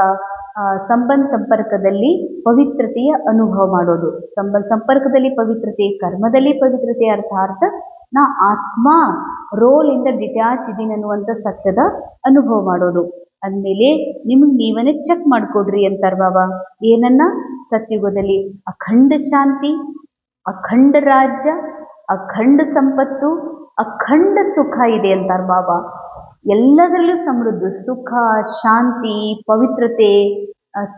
ಸಂಬಂಧ ಸಂಪರ್ಕದಲ್ಲಿ ಪವಿತ್ರತೆಯ ಅನುಭವ ಮಾಡೋದು. ಸಂಪರ್ಕದಲ್ಲಿ ಪವಿತ್ರತೆ, ಕರ್ಮದಲ್ಲಿ ಪವಿತ್ರತೆ, ಅರ್ಥಾತ್ ನಾ ಆತ್ಮ ರೋಲಿಂದ ಡಿಟ್ಯಾಚ್ ಇದೀನಿ ಅನ್ನುವಂಥ ಸತ್ಯದ ಅನುಭವ ಮಾಡೋದು. ಅಂದಮೇಲೆ ನಿಮಗೆ ನೀವನ್ನೇ ಚೆಕ್ ಮಾಡ್ಕೊಡ್ರಿ ಅಂತಾರೆ ಬಾಬಾ. ಏನನ್ನ? ಸತ್ಯುಗದಲ್ಲಿ ಅಖಂಡ ಶಾಂತಿ, ಅಖಂಡ ರಾಜ್ಯ, ಅಖಂಡ ಸಂಪತ್ತು, ಅಖಂಡ ಸುಖ ಇದೆ ಅಂತಾರೆ ಬಾಬಾ. ಎಲ್ಲದರಲ್ಲೂ ಸಮೃದ್ಧ ಸುಖ, ಶಾಂತಿ, ಪವಿತ್ರತೆ,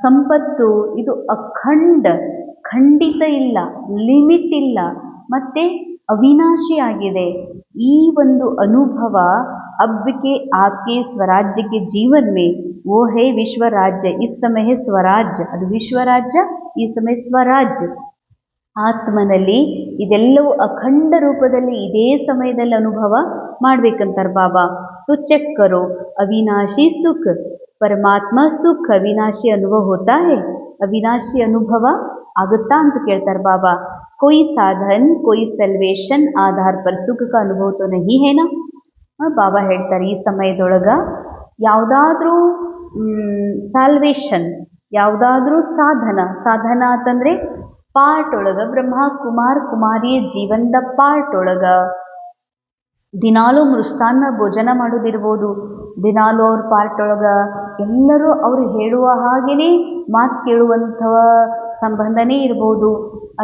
ಸಂಪತ್ತು ಇದು ಅಖಂಡ, ಖಂಡಿತ ಇಲ್ಲ, ಲಿಮಿಟ್ ಇಲ್ಲ, ಮತ್ತೆ ಅವಿನಾಶಿ ಆಗಿದೆ. ಈ ಒಂದು ಅನುಭವ अब के आपके स्वराज्य के जीवन में वो है विश्व राज्य. इस समय है स्वराज्य, ಅದು ವಿಶ್ವ ರಾಜ್ಯ, ಈ ಸಮಯ ಸ್ವರಾಜ್ಯ. ಆತ್ಮನಲ್ಲಿ ಇದೆಲ್ಲವೂ ಅಖಂಡ ರೂಪದಲ್ಲಿ ಇದೇ ಸಮಯದಲ್ಲಿ ಅನುಭವ ಮಾಡ್ಬೇಕಂತಾರೆ ಬಾಬಾ. तो चेक करो अविनाशी सुख, परमात्मा सुख अविनाशी अनुभव होता है. अविनाशी अनुभव आगुत्ता ಅಂತ ಕೇಳ್ತಾರೆ ಬಾಬಾ. कोई साधन, कोई सल्वेशन आधार पर सुख का अनुभव तो नहीं है ना. ಬಾಬಾ ಹೇಳ್ತಾರೆ ಈ ಸಮಯದೊಳಗ ಯಾವುದಾದ್ರೂ ಸಾಲ್ವೇಷನ್, ಯಾವುದಾದ್ರೂ ಸಾಧನ ಅಂತಂದ್ರೆ ಪಾರ್ಟ್ ಒಳಗ ಬ್ರಹ್ಮ ಕುಮಾರಿಯ ಜೀವನದ ಪಾರ್ಟ್ ಒಳಗ ದಿನಾಲೂ ಮೃಷ್ಟಾನ್ನ ಭೋಜನ ಮಾಡೋದಿರ್ಬೋದು, ದಿನಾಲೂ ಅವ್ರ ಪಾರ್ಟ್ ಒಳಗ ಎಲ್ಲರೂ ಅವ್ರು ಹೇಳುವ ಹಾಗೇನೆ ಮಾತು ಕೇಳುವಂಥವ ಸಂಬಂಧನೇ ಇರ್ಬೋದು,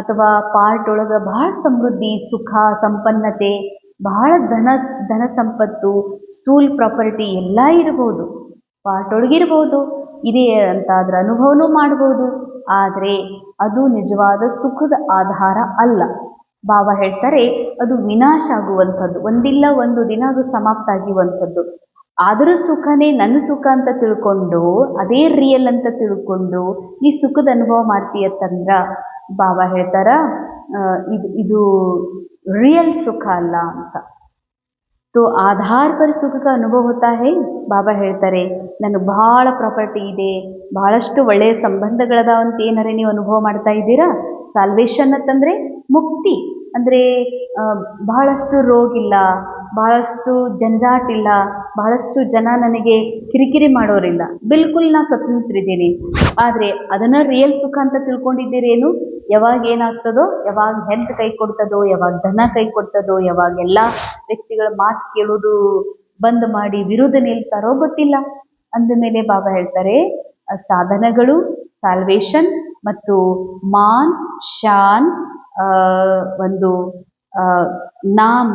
ಅಥವಾ ಪಾರ್ಟ್ ಒಳಗ ಬಹಳ ಸಮೃದ್ಧಿ, ಸುಖ, ಸಂಪನ್ನತೆ, ಬಹಳ ಧನ ಸಂಪತ್ತು, ಸ್ಥೂಲ್ ಪ್ರಾಪರ್ಟಿ ಎಲ್ಲ ಇರ್ಬೋದು, ಪಾರ್ಟ್ ಒಳಗಿರ್ಬೋದು. ಇದೆ ಅಂತ ಅದರ ಅನುಭವನೂ ಮಾಡ್ಬೋದು. ಆದರೆ ಅದು ನಿಜವಾದ ಸುಖದ ಆಧಾರ ಅಲ್ಲ. ಬಾಬಾ ಹೇಳ್ತಾರೆ ಅದು ವಿನಾಶ ಆಗುವಂಥದ್ದು, ಒಂದಿಲ್ಲ ಒಂದು ದಿನ ಅದು ಸಮಾಪ್ತ ಆಗುವಂಥದ್ದು. ಆದರೂ ಸುಖನೇ ನನ್ನ ಸುಖ ಅಂತ ತಿಳ್ಕೊಂಡು, ಅದೇ ರಿಯಲ್ ಅಂತ ತಿಳ್ಕೊಂಡು ನೀ ಸುಖದ ಅನುಭವ ಮಾಡ್ತೀಯತ್ತಂದ್ರ ಬಾಬಾ ಹೇಳ್ತಾರ ಇದು ರಿಯಲ್ ಸುಖ ಅಲ್ಲ ಅಂತ. तो आधार पर सुख का अनुभव होता है. ಬಾಬಾ ಹೇಳ್ತಾರೆ ನನಗೆ ಬಹಳ ಪ್ರಾಪರ್ಟಿ ಇದೆ, ಬಹಳಷ್ಟು ಒಳ್ಳೆಯ ಸಂಬಂಧಗಳದಾವ ಅಂತ ಏನಾರೆ ನೀವು ಅನುಭವ ಮಾಡ್ತಾ ಇದ್ದೀರಾ. ಸಾಲ್ವೇಷನ್ ಅಂತಂದರೆ ಮುಕ್ತಿ, ಅಂದರೆ ಬಹಳಷ್ಟು ರೋಗಿಲ್ಲ, ಬಹಳಷ್ಟು ಜಂಜಾಟಿಲ್ಲ, ಬಹಳಷ್ಟು ಜನ ನನಗೆ ಕಿರಿಕಿರಿ ಮಾಡೋರಿಲ್ಲ, ಬಿಲ್ಕುಲ್ ನಾ ಸ್ವತಂತ್ರ ಇದ್ದೀನಿ. ಆದರೆ ಅದನ್ನು ರಿಯಲ್ ಸುಖ ಅಂತ ತಿಳ್ಕೊಂಡಿದ್ದೀರೇನು? ಯಾವಾಗ ಏನಾಗ್ತದೋ, ಯಾವಾಗ ಹೆಲ್ತ್ ಕೈ ಕೊಡ್ತದೋ, ಯಾವಾಗ ಧನ ಕೈ ಕೊಡ್ತದೋ, ಯಾವಾಗ ಎಲ್ಲ ವ್ಯಕ್ತಿಗಳ ಮಾತು ಕೇಳೋದು ಬಂದ್ ಮಾಡಿ ವಿರುದ್ಧ ನಿಲ್ತಾರೋ ಗೊತ್ತಿಲ್ಲ. ಅಂದಮೇಲೆ ಬಾಬಾ ಹೇಳ್ತಾರೆ ಸಾಧನಗಳು, ಸಾಲ್ವೇಷನ್ ಮತ್ತು ಮಾನ್ ಶಾನ್, ಒಂದು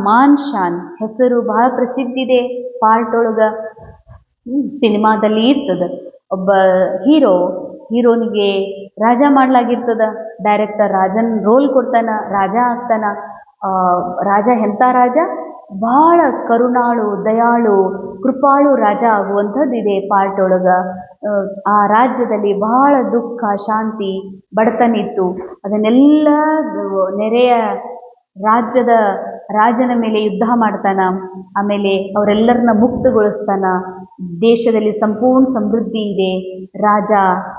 ಮಾನ್ ಶಾನ್ ಹೆಸರು ಬಹಳ ಪ್ರಸಿದ್ಧಿ ಇದೆ. ಪಾರ್ಟ್ ಒಳಗ ಸಿನಿಮಾದಲ್ಲಿ ಇರ್ತದ, ಒಬ್ಬ ಹೀರೋನಿಗೆ ರಾಜ ಮಾಡ್ಲಾಗಿರ್ತದ. ಡೈರೆಕ್ಟರ್ ರಾಜನ್ ರೋಲ್ ಕೊಡ್ತಾನ, ರಾಜ ಆಗ್ತಾನ. ರಾಜ ಎಂಥ ರಾಜ? ಬಹಳ ಕರುಣಾಳು, ದಯಾಳು, ಕೃಪಾಳು ರಾಜ ಆಗುವಂಥದ್ದು ಇದೆ ಪಾರ್ಟ್ ಒಳಗ. ಆ ರಾಜ್ಯದಲ್ಲಿ ಬಹಳ ದುಃಖ, ಶಾಂತಿ, ಬಡತನ ಇತ್ತು. ಅದನ್ನೆಲ್ಲ ನೆರೆಯ ರಾಜನ ಮೇಲೆ ಯುದ್ಧ ಮಾಡ್ತಾನ. ಆಮೇಲೆ ಅವರೆಲ್ಲರನ್ನ ಮುಕ್ತಗೊಳಿಸ್ತಾನ. ದೇಶದಲ್ಲಿ ಸಂಪೂರ್ಣ ಸಮೃದ್ಧಿ ಇದೆ.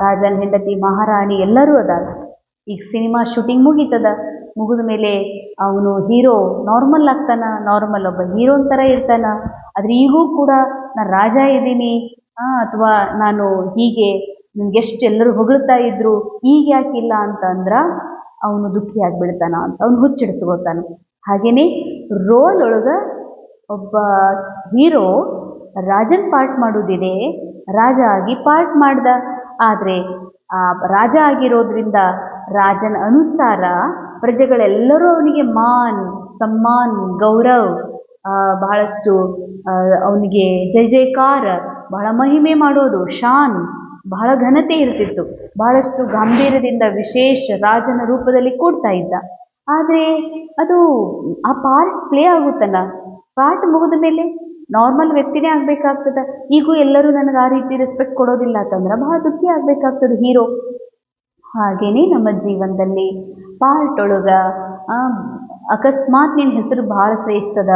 ರಾಜನ ಹೆಂಡತಿ, ಮಹಾರಾಣಿ ಎಲ್ಲರೂ ಅದಾರ. ಈಗ ಸಿನಿಮಾ ಶೂಟಿಂಗ್ ಮುಗಿದ ಮೇಲೆ ಅವನು ಹೀರೋ ನಾರ್ಮಲ್ ಆಗ್ತಾನ. ನಾರ್ಮಲ್ ಒಬ್ಬ ಹೀರೋನ್ ಥರ ಇರ್ತಾನ. ಆದರೆ ಈಗೂ ಕೂಡ ನಾನು ರಾಜ ಇದ್ದೀನಿ ಅಥವಾ ನಾನು ಹೀಗೆ ನಿಮ್ಗೆಷ್ಟು ಎಲ್ಲರೂ ಹೊಗಳ್ತಾ ಇದ್ರು, ಈಗ ಯಾಕಿಲ್ಲ ಅಂತಂದ್ರ ಅವನು ದುಃಖಿ ಆಗಿಬಿಡ್ತಾನ ಅಂತ ಅವನು ಹುಚ್ಚಿಡಿಸ್ಕೋತಾನ. ಹಾಗೆಯೇ ರೋಲ್ ಒಳಗೆ ಒಬ್ಬ ಹೀರೋ ರಾಜನ್ ಪಾರ್ಟ್ ಮಾಡೋದಿದೆ, ರಾಜ ಆಗಿ ಪಾರ್ಟ್ ಮಾಡ್ದ. ಆದರೆ ಆ ರಾಜ ಆಗಿರೋದ್ರಿಂದ ರಾಜನ ಅನುಸಾರ ಪ್ರಜೆಗಳೆಲ್ಲರೂ ಅವನಿಗೆ ಮಾನ್, ಸಮ್ಮಾನ್, ಗೌರವ್, ಬಹಳಷ್ಟು ಅವನಿಗೆ ಜಯ ಜಯಕಾರ, ಬಹಳ ಮಹಿಮೆ ಮಾಡೋದು, ಶಾನ್, ಬಹಳ ಘನತೆ ಇರ್ತಿತ್ತು. ಬಹಳಷ್ಟು ಗಾಂಭೀರ್ಯದಿಂದ ವಿಶೇಷ ರಾಜನ ರೂಪದಲ್ಲಿ ಕೂಡ್ತಾ ಇದ್ದ. ಆದರೆ ಅದು ಆ ಪಾರ್ಟ್ ಪ್ಲೇ ಆಗುತ್ತಲ್ಲ, ಪಾರ್ಟ್ ಮುಗಿದ ಮೇಲೆ ನಾರ್ಮಲ್ ವ್ಯಕ್ತಿನೇ ಆಗಬೇಕಾಗ್ತದೆ. ಈಗೂ ಎಲ್ಲರೂ ನನಗೆ ಆ ರೀತಿ ರೆಸ್ಪೆಕ್ಟ್ ಕೊಡೋದಿಲ್ಲ ಅಂತಂದ್ರೆ ಬಹಳ ದುಃಖಿ ಆಗಬೇಕಾಗ್ತದೆ ಹೀರೋ. ಹಾಗೆಯೇ ನಮ್ಮ ಜೀವನದಲ್ಲಿ ಪಾರ್ಟ್ ಒಳಗ ಅಕಸ್ಮಾತ್ ನಿನ್ನ ಹೆಸರು ಭಾಳ ಶ್ರೇಷ್ಠದ,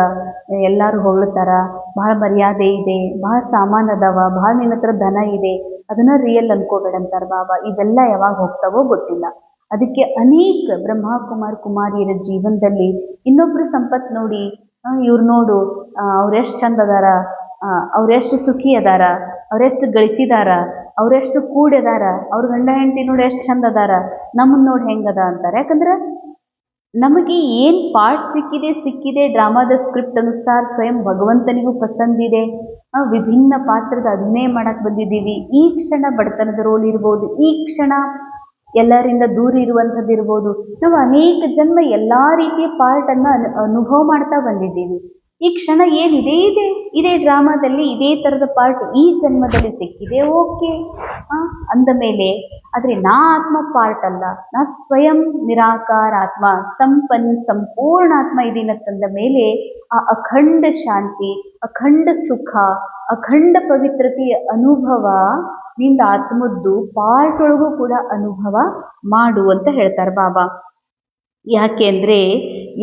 ಎಲ್ಲರೂ ಹೊಗಳ್ತಾರ, ಬಹಳ ಮರ್ಯಾದೆ ಇದೆ, ಬಹಳ ಸಾಮಾನು ಅದಾವ, ಬಹಳ ನಿನ್ನ ಹತ್ರ ಧನ ಇದೆ, ಅದನ್ನು ರಿಯಲ್ ಅಂದ್ಕೋಬೇಡಂತಾರೆ ಬಾಬಾ. ಇವೆಲ್ಲ ಯಾವಾಗ ಹೋಗ್ತಾವೋ ಗೊತ್ತಿಲ್ಲ. ಅದಕ್ಕೆ ಅನೇಕ ಕುಮಾರಿಯರ ಜೀವನದಲ್ಲಿ ಇನ್ನೊಬ್ಬರು ಸಂಪತ್ತು ನೋಡಿ ಇವ್ರು ನೋಡು ಅವ್ರೆಷ್ಟು ಚಂದ ಅದಾರ, ಅವ್ರೆಷ್ಟು ಸುಖಿ ಅದಾರ, ಅವರೆಷ್ಟು ಗಳಿಸಿದಾರ, ಅವರೆಷ್ಟು ಕೂಡ್ಯದಾರ, ಅವ್ರ ಗಂಡ ಹೆಂಡತಿ ನೋಡಿ ಎಷ್ಟು ಚಂದ ಅದಾರ, ನಮ್ಮನ್ನ ನೋಡಿ ಹೆಂಗದ ಅಂತಾರೆ. ಯಾಕಂದ್ರೆ ನಮಗೆ ಏನು ಪಾಠ ಸಿಕ್ಕಿದೆ ಡ್ರಾಮಾದ ಸ್ಕ್ರಿಪ್ಟ್ ಅನುಸಾರ ಸ್ವಯಂ ಭಗವಂತನಿಗೂ ಪಸಂದಿದೆ. ವಿಭಿನ್ನ ಪಾತ್ರದ ಅಭಿನಯ ಮಾಡಕ್ಕೆ ಬಂದಿದ್ದೀವಿ. ಈ ಕ್ಷಣ ಬಡತನದ ರೋಲ್ ಇರ್ಬೋದು, ಈ ಕ್ಷಣ ಎಲ್ಲರಿಂದ ದೂರ ಇರುವಂಥದ್ದು ಇರ್ಬೋದು. ನಾವು ಅನೇಕ ಜನ್ಮ ಎಲ್ಲ ರೀತಿಯ ಪಾರ್ಟನ್ನು ಅನುಭವ ಮಾಡ್ತಾ ಬಂದಿದ್ದೀವಿ. ಈ ಕ್ಷಣ ಏನಿದೆ ಇದೇ ಡ್ರಾಮಾದಲ್ಲಿ ಇದೇ ಥರದ ಪಾರ್ಟ್ ಈ ಜನ್ಮದಲ್ಲಿ ಸಿಕ್ಕಿದೆ, ಓಕೆ ಅಂದ ಮೇಲೆ. ಆದರೆ ನಾ ಆತ್ಮ ಪಾರ್ಟ್ ಅಲ್ಲ, ನಾ ಸ್ವಯಂ ನಿರಾಕಾರ ಆತ್ಮ, ಸಂಪೂರ್ಣ ಆತ್ಮ ಇದೀನಂತಂದ ಮೇಲೆ ಆ ಅಖಂಡ ಶಾಂತಿ, ಅಖಂಡ ಸುಖ, ಅಖಂಡ ಪವಿತ್ರತೆಯ ಅನುಭವ ನಿಂದ ಆತ್ಮದ್ದು ಪಾರ್ಟ್ ಒಳಗೂ ಕೂಡ ಅನುಭವ ಮಾಡು ಅಂತ ಹೇಳ್ತಾರೆ ಬಾಬಾ. ಯಾಕೆ ಅಂದರೆ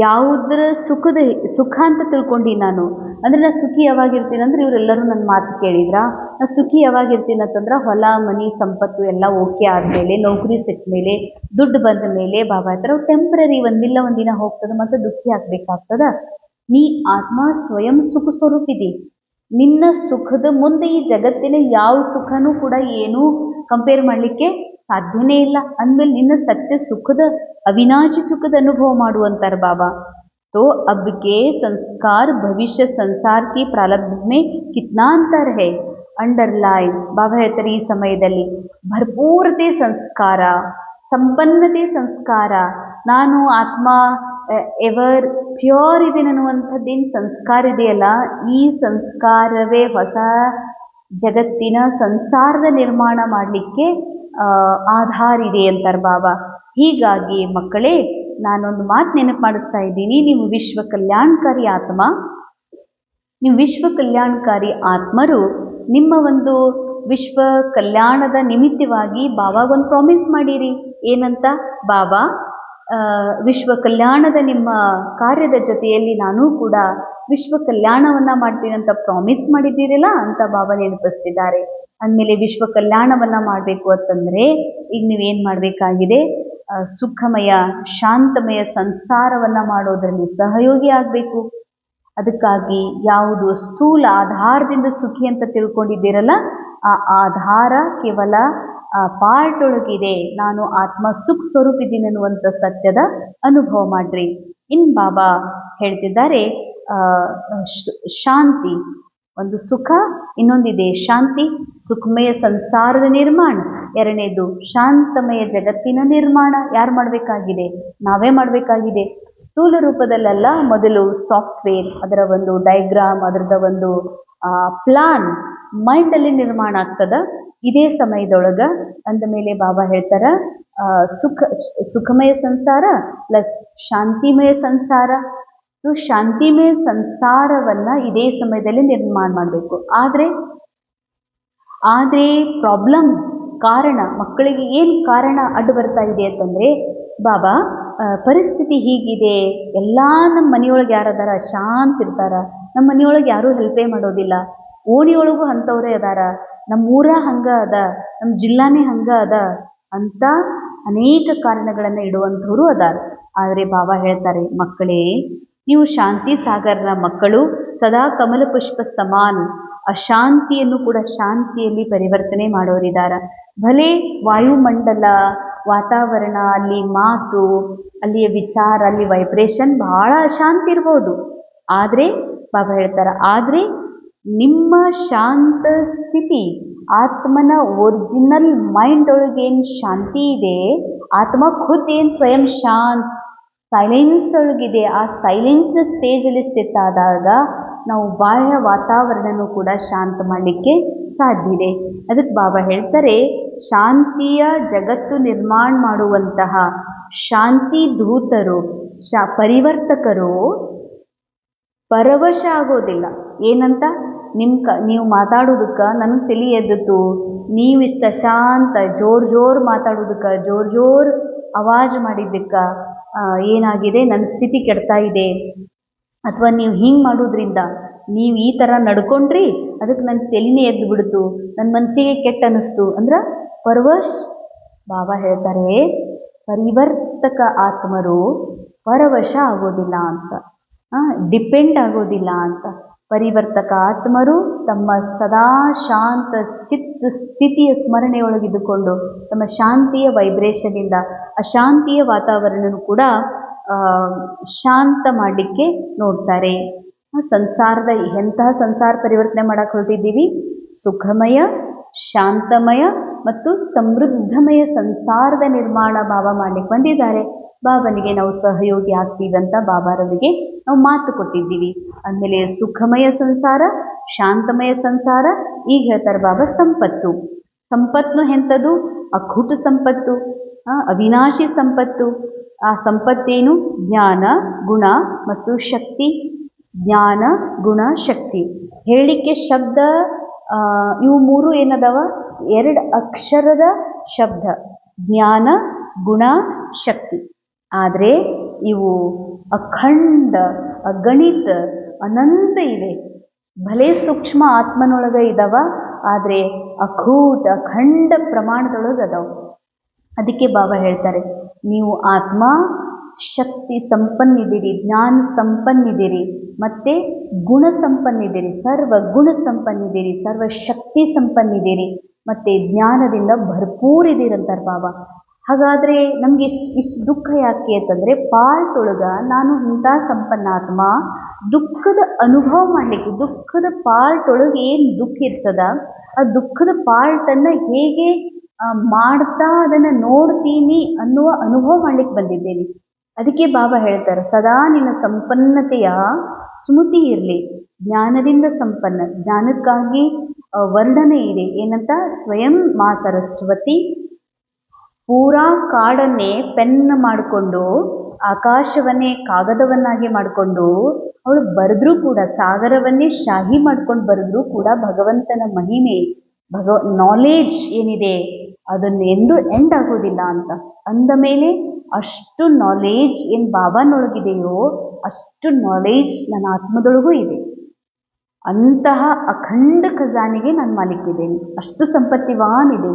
ಯಾವುದರ ಸುಖ ಅಂತ ತಿಳ್ಕೊಂಡು ನಾನು ಅಂದರೆ ನಾ ಸುಖಿ ಯಾವಾಗಿರ್ತೀನಿ ಅಂದ್ರೆ ಇವರೆಲ್ಲರೂ ನನ್ನ ಮಾತು ಕೇಳಿದ್ರ, ನಾ ಸುಖಿ ಯಾವಾಗಿರ್ತೀನಿ ಅಂತಂದ್ರೆ ಹೊಲ ಮನಿ ಸಂಪತ್ತು ಎಲ್ಲ ಓಕೆ ಆದಮೇಲೆ, ನೌಕರಿ ಸಿಕ್ಕ ಮೇಲೆ, ದುಡ್ಡು ಬಂದ ಮೇಲೆ ಬಾಬಾ ಹತ್ರ ಟೆಂಪ್ರರಿ ಒಂದಿಲ್ಲ ಒಂದಿನ ಹೋಗ್ತದೆ ಮತ್ತು ದುಃಖಿ ಆಗ್ಬೇಕಾಗ್ತದ. ನೀ ಆತ್ಮ ಸ್ವಯಂ ಸುಖ ಸ್ವರೂಪಿದಿ. ನಿನ್ನ ಸುಖದ ಮುಂದೆ ಈ ಜಗತ್ತಿನ ಯಾವ ಸುಖನೂ ಕೂಡ ಏನೂ ಕಂಪೇರ್ ಮಾಡಲಿಕ್ಕೆ ಸಾಧ್ಯನೇ ಇಲ್ಲ. ಅಂದಮೇಲೆ ನಿನ್ನ ಸತ್ಯ ಸುಖದ ಅವಿನಾಶಿ ಸುಖದ ಅನುಭವ ಮಾಡುವಂತಾರೆ ಬಾಬಾ. तो अब के संस्कार भविष्य संसार की प्रारब्ध में कितना अंतर है, ಅಂಡರ್ಲೈನ್. ಬಾಬಾ ಹೇಳ್ತಾರೆ ಈ ಸಮಯದಲ್ಲಿ ಭರ್ಪೂರತೆ ಸಂಸ್ಕಾರ, ಸಂಪನ್ನತೆ ಸಂಸ್ಕಾರ, ನಾನು ಆತ್ಮ ಎವರ್ ಪ್ಯೂರ್ ಇದ್ದೀನಿ ಅನ್ನುವಂಥದ್ದೇನು ಸಂಸ್ಕಾರ ಇದೆಯಲ್ಲ, ಈ ಸಂಸ್ಕಾರವೇ ಹೊಸ ಜಗತ್ತಿನ ಸಂಸಾರದ ನಿರ್ಮಾಣ ಮಾಡಲಿಕ್ಕೆ ಆಧಾರ ಇದೆ ಅಂತಾರೆ ಬಾಬಾ. ಹೀಗಾಗಿ ಮಕ್ಕಳೇ, ನಾನೊಂದು ಮಾತು ನೆನಪು ಮಾಡಿಸ್ತಾ ಇದ್ದೀನಿ. ನೀವು ವಿಶ್ವ ಕಲ್ಯಾಣಕಾರಿ ಆತ್ಮ, ನೀವು ವಿಶ್ವ ಕಲ್ಯಾಣಕಾರಿ ಆತ್ಮರು. ನಿಮ್ಮ ಒಂದು ವಿಶ್ವ ಕಲ್ಯಾಣದ ನಿಮಿತ್ತವಾಗಿ ಬಾಬಾಗೊಂದು ಪ್ರಾಮಿಸ್ ಮಾಡಿರಿ. ಏನಂತ? ಬಾಬಾ ವಿಶ್ವ ಕಲ್ಯಾಣದ ನಿಮ್ಮ ಕಾರ್ಯದ ಜೊತೆಯಲ್ಲಿ ನಾನು ಕೂಡ ವಿಶ್ವ ಕಲ್ಯಾಣವನ್ನು ಮಾಡ್ತೀನಿ ಅಂತ ಪ್ರಾಮಿಸ್ ಮಾಡಿದ್ದೀರಲ್ಲ ಅಂತ ಬಾಬಾ ನೆನಪಿಸ್ತಿದ್ದಾರೆ. ಅಂದಮೇಲೆ ವಿಶ್ವ ಕಲ್ಯಾಣವನ್ನು ಮಾಡಬೇಕು ಅಂತಂದರೆ ಈಗ ನೀವೇನು ಮಾಡಬೇಕಾಗಿದೆ? ಸುಖಮಯ ಶಾಂತಮಯ ಸಂಸಾರವನ್ನು ಮಾಡೋದರಲ್ಲಿ ಸಹಯೋಗಿ ಆಗಬೇಕು. ಅದಕ್ಕಾಗಿ ಯಾವುದು ಸ್ಥೂಲ ಆಧಾರದಿಂದ ಸುಖಿ ಅಂತ ತಿಳ್ಕೊಂಡಿದ್ದೀರಲ್ಲ, ಆ ಆಧಾರ ಕೇವಲ ಪಾರ್ಟ್ ಒಳಗಿದೆ. ನಾನು ಆತ್ಮ ಸುಖ ಸ್ವರೂಪಿದ್ದೀನಿ ಅನ್ನುವಂಥ ಸತ್ಯದ ಅನುಭವ ಮಾಡ್ರಿ. ಇನ್ನು ಬಾಬಾ ಹೇಳ್ತಿದ್ದಾರೆ ಶಾಂತಿ ಒಂದು ಸುಖ, ಇನ್ನೊಂದಿದೆ ಶಾಂತಿ. ಸುಖಮಯ ಸಂಸಾರದ ನಿರ್ಮಾಣ, ಎರಡನೇದು ಶಾಂತಮಯ ಜಗತ್ತಿನ ನಿರ್ಮಾಣ ಯಾರು ಮಾಡಬೇಕಾಗಿದೆ? ನಾವೇ ಮಾಡಬೇಕಾಗಿದೆ. ಸ್ಥೂಲ ರೂಪದಲ್ಲ, ಮೊದಲು ಸಾಫ್ಟ್ವೇರ್, ಅದರ ಒಂದು ಡೈಗ್ರಾಮ್, ಅದರದ ಒಂದು ಪ್ಲಾನ್ ಮೈಂಡಲ್ಲಿ ನಿರ್ಮಾಣ ಆಗ್ತದ ಇದೇ ಸಮಯದೊಳಗೆ. ಅಂದ ಮೇಲೆ ಬಾಬಾ ಹೇಳ್ತಾರ ಸುಖಮಯ ಸಂಸಾರ ಪ್ಲಸ್ ಶಾಂತಿಮಯ ಸಂಸಾರ. ಶಾಂತಿಮಯ ಸಂಸಾರವನ್ನು ಇದೇ ಸಮಯದಲ್ಲಿ ನಿರ್ಮಾಣ ಮಾಡಬೇಕು. ಆದರೆ ಪ್ರಾಬ್ಲಮ್ ಕಾರಣ, ಮಕ್ಕಳಿಗೆ ಏನು ಕಾರಣ ಅಡ್ಡು ಬರ್ತಾ ಇದೆ ಅಂತಂದರೆ, ಬಾಬಾ ಪರಿಸ್ಥಿತಿ ಹೀಗಿದೆ, ಎಲ್ಲ ನಮ್ಮ ಮನೆಯೊಳಗೆ ಯಾರದಾರ ಶಾಂತ ಇರ್ತಾರ, ನಮ್ಮ ಮನೆಯೊಳಗೆ ಯಾರೂ ಹೆಲ್ಪೇ ಮಾಡೋದಿಲ್ಲ, ಓಣಿಯೊಳಗೂ ಅಂಥವ್ರೇ ಅದಾರ, ನಮ್ಮ ಊರ ಹಂಗೆ ಅದ, ನಮ್ಮ ಜಿಲ್ಲಾನೇ ಹಂಗೆ ಅದ ಅಂತ ಅನೇಕ ಕಾರಣಗಳನ್ನು ಇಡುವಂಥವ್ರು ಅದಾರ. ಆದರೆ ಬಾಬಾ ಹೇಳ್ತಾರೆ, ಮಕ್ಕಳೇ ನೀವು ಶಾಂತಿ ಸಾಗರನ ಮಕ್ಕಳು, ಸದಾ ಕಮಲ ಪುಷ್ಪ ಸಮಾನ. ಅಶಾಂತಿಯನ್ನು ಕೂಡ ಶಾಂತಿಯಲ್ಲಿ ಪರಿವರ್ತನೆ ಮಾಡೋರಿದ್ದಾರೆ. ಭಲೆ ವಾಯುಮಂಡಲ ವಾತಾವರಣ, ಅಲ್ಲಿ ಮಾತು, ಅಲ್ಲಿಯ ವಿಚಾರ, ಅಲ್ಲಿ ವೈಬ್ರೇಷನ್ ಬಹಳ ಅಶಾಂತಿ ಇರ್ಬೋದು. ಆದರೆ ಬಾಬಾ ಹೇಳ್ತಾರೆ, ಆದರೆ ನಿಮ್ಮ ಶಾಂತ ಸ್ಥಿತಿ, ಆತ್ಮನ ಒರಿಜಿನಲ್ ಮೈಂಡ್ ಒಳಗೇನು ಶಾಂತಿ ಇದೆ, ಆತ್ಮ ಖುದ್ ಏನು ಸ್ವಯಂ ಶಾಂತ ಸೈಲೆನ್ಸ್ ಒಳಗಿದೆ. ಆ ಸೈಲೆನ್ಸ್ ಸ್ಟೇಜಲ್ಲಿ ಸ್ಥಿತ ಆದಾಗ ನಾವು ಬಾಹ್ಯ ವಾತಾವರಣನೂ ಕೂಡ ಶಾಂತ ಮಾಡಲಿಕ್ಕೆ ಸಾಧ್ಯ ಇದೆ. ಅದಕ್ಕೆ ಬಾಬಾ ಹೇಳ್ತಾರೆ, ಶಾಂತಿಯ ಜಗತ್ತು ನಿರ್ಮಾಣ ಮಾಡುವಂತಹ ಶಾಂತಿ ದೂತರು, ಪರಿವರ್ತಕರು ಪರವಶ ಆಗೋದಿಲ್ಲ. ಏನಂತ? ನೀವು ಮಾತಾಡೋದಕ್ಕೆ ನನಗೆ ತಲೆ ಎದ್ದಿತು, ನೀವು ಇಷ್ಟ ಶಾಂತ ಜೋರು ಮಾತಾಡೋದಕ್ಕೆ, ಜೋರು ಆವಾಜ್ ಮಾಡಿದ್ದಕ್ಕೆ ಏನಾಗಿದೆ, ನನ್ನ ಸ್ಥಿತಿ ಕೆಡ್ತಾ ಇದೆ, ಅಥವಾ ನೀವು ಹಿಂಗೆ ಮಾಡೋದ್ರಿಂದ, ನೀವು ಈ ಥರ ನಡ್ಕೊಂಡ್ರಿ ಅದಕ್ಕೆ ನನ್ನ ತಲೆನೇ ಎದ್ದು ಬಿಡ್ತು, ನನ್ನ ಮನಸ್ಸಿಗೆ ಕೆಟ್ಟ ಅನ್ನಿಸ್ತು ಅಂದ್ರೆ ಪರವಶ್. ಬಾಬಾ ಹೇಳ್ತಾರೆ, ಪರಿವರ್ತಕ ಆತ್ಮರು ಪರವಶ ಆಗೋದಿಲ್ಲ ಅಂತ. ಡಿಪೆಂಡ್ ಆಗೋದಿಲ್ಲ ಅಂತ. ಪರಿವರ್ತಕ ಆತ್ಮರು ತಮ್ಮ ಸದಾ ಶಾಂತ ಚಿತ್ತ ಸ್ಥಿತಿಯ ಸ್ಮರಣೆಯೊಳಗಿದ್ದುಕೊಂಡು ತಮ್ಮ ಶಾಂತಿಯ ವೈಬ್ರೇಷನಿಂದ ಅಶಾಂತಿಯ ವಾತಾವರಣನೂ ಕೂಡ ಶಾಂತ ಮಾಡಲಿಕ್ಕೆ ನೋಡ್ತಾರೆ. ಸಂಸಾರದ ಎಂತಹ ಸಂಸಾರ ಪರಿವರ್ತನೆ ಮಾಡಕ್ಕೆ ಹೊರಟಿದ್ದೀವಿ? ಸುಖಮಯ, ಶಾಂತಮಯ ಮತ್ತು ಸಮೃದ್ಧಮಯ ಸಂಸಾರದ ನಿರ್ಮಾಣ ಬಾಬಾ ಮಾಡ್ಲಿಕ್ಕೆ ಬಂದಿದ್ದಾರೆ. ಬಾಬನಿಗೆ ನಾವು ಸಹಯೋಗಿ ಆಗ್ತೀವಿ ಅಂತ ಬಾಬಾರವರಿಗೆ ನಾವು ಮಾತು ಕೊಟ್ಟಿದ್ದೀವಿ. ಅಂದಮೇಲೆ ಸುಖಮಯ ಸಂಸಾರ, ಶಾಂತಮಯ ಸಂಸಾರ, ಈಗ ಹೇಳ್ತಾರೆ ಬಾಬಾ ಸಂಪತ್ತು. ಸಂಪತ್ತು ಎಂಥದ್ದು? ಅಖೂಟ ಸಂಪತ್ತು, ಅವಿನಾಶಿ ಸಂಪತ್ತು. ಆ ಸಂಪತ್ತೇನು? ಜ್ಞಾನ, ಗುಣ ಮತ್ತು ಶಕ್ತಿ. ಜ್ಞಾನ, ಗುಣ, ಶಕ್ತಿ ಹೇಳಲಿಕ್ಕೆ ಶಬ್ದ ಇವು ಮೂರು ಏನದವ? 2 ಅಕ್ಷರದ ಶಬ್ದ, ಜ್ಞಾನ, ಗುಣ, ಶಕ್ತಿ. ಆದರೆ ಇವು ಅಖಂಡ, ಅಗಣಿತ, ಅನಂತ ಇವೆ. ಭಲೆ ಸೂಕ್ಷ್ಮ ಆತ್ಮನೊಳಗೆ ಇದಾವ, ಆದರೆ ಅಖೂಟ ಅಖಂಡ ಪ್ರಮಾಣದೊಳಗೆ ಅದಾವ. ಅದಕ್ಕೆ ಬಾಬಾ ಹೇಳ್ತಾರೆ, ನೀವು ಆತ್ಮ ಶಕ್ತಿ ಸಂಪನ್ನಿದ್ದೀರಿ, ಜ್ಞಾನ ಸಂಪನ್ನಿದ್ದೀರಿ, ಮತ್ತು ಗುಣ ಸಂಪನ್ನಿದ್ದೀರಿ, ಸರ್ವ ಗುಣ ಸಂಪನ್ನಿದ್ದೀರಿ, ಸರ್ವ ಶಕ್ತಿ ಸಂಪನ್ನಿದ್ದೀರಿ, ಮತ್ತು ಜ್ಞಾನದಿಂದ ಭರ್ಪೂರಿದ್ದೀರಂತಾರೆ ಬಾಬಾ. ಹಾಗಾದರೆ ನಮ್ಗೆ ಇಷ್ಟು ದುಃಖ ಯಾಕೆ ಅಂತಂದರೆ, ಪಾರ್ಟ್ ಒಳಗೆ ನಾನು ಇಂಥ ಸಂಪನ್ನಾತ್ಮ ದುಃಖದ ಅನುಭವ ಮಾಡಲಿಕ್ಕೆ, ದುಃಖದ ಪಾರ್ಟ್ ಒಳಗೆ ಏನು ದುಃಖ ಇರ್ತದ ಆ ದುಃಖದ ಪಾರ್ಟನ್ನು ಹೇಗೆ ಮಾಡ್ತಾ ಅದನ್ನು ನೋಡ್ತೀನಿ ಅನ್ನುವ ಅನುಭವ ಮಾಡಲಿಕ್ಕೆ ಬಂದಿದ್ದೇನೆ. ಅದಕ್ಕೆ ಬಾಬಾ ಹೇಳ್ತಾರೆ, ಸದಾ ನಿನ್ನ ಸಂಪನ್ನತೆಯ ಸ್ಮೃತಿ ಇರಲಿ. ಜ್ಞಾನದಿಂದ ಸಂಪನ್ನ, ಜ್ಞಾನಕ್ಕಾಗಿ ವರ್ಣನೆ ಇದೆ ಏನಂತ? ಸ್ವಯಂ ಮಾ ಸರಸ್ವತಿ ಪೂರಾ ಕಾಡನ್ನೇ ಪೆನ್ ಮಾಡಿಕೊಂಡು, ಆಕಾಶವನ್ನೇ ಕಾಗದವನ್ನಾಗಿ ಮಾಡಿಕೊಂಡು ಅವಳು ಬರೆದ್ರೂ ಕೂಡ, ಸಾಗರವನ್ನೇ ಶಾಹಿ ಮಾಡ್ಕೊಂಡು ಬರೆದ್ರೂ ಕೂಡ ಭಗವಂತನ ಮಹಿಮೆ, ನಾಲೇಜ್ ಏನಿದೆ ಅದನ್ನು ಎಂದೂ ಎಂಡ್ ಆಗೋದಿಲ್ಲ ಅಂತ ಅಂದ ಮೇಲೆ, ಅಷ್ಟು ನಾಲೇಜ್ ಏನು ಬಾಬಾನೊಳಗಿದೆಯೋ ಅಷ್ಟು ನಾಲೇಜ್ ನನ್ನ ಆತ್ಮದೊಳಗೂ ಇದೆ. ಅಂತಹ ಅಖಂಡ ಖಜಾನೆಗೆ ನಾನು ಮಾಲೀಕಿದ್ದೇನೆ, ಅಷ್ಟು ಸಂಪತ್ತಿವಾನ್ ಇದೆ.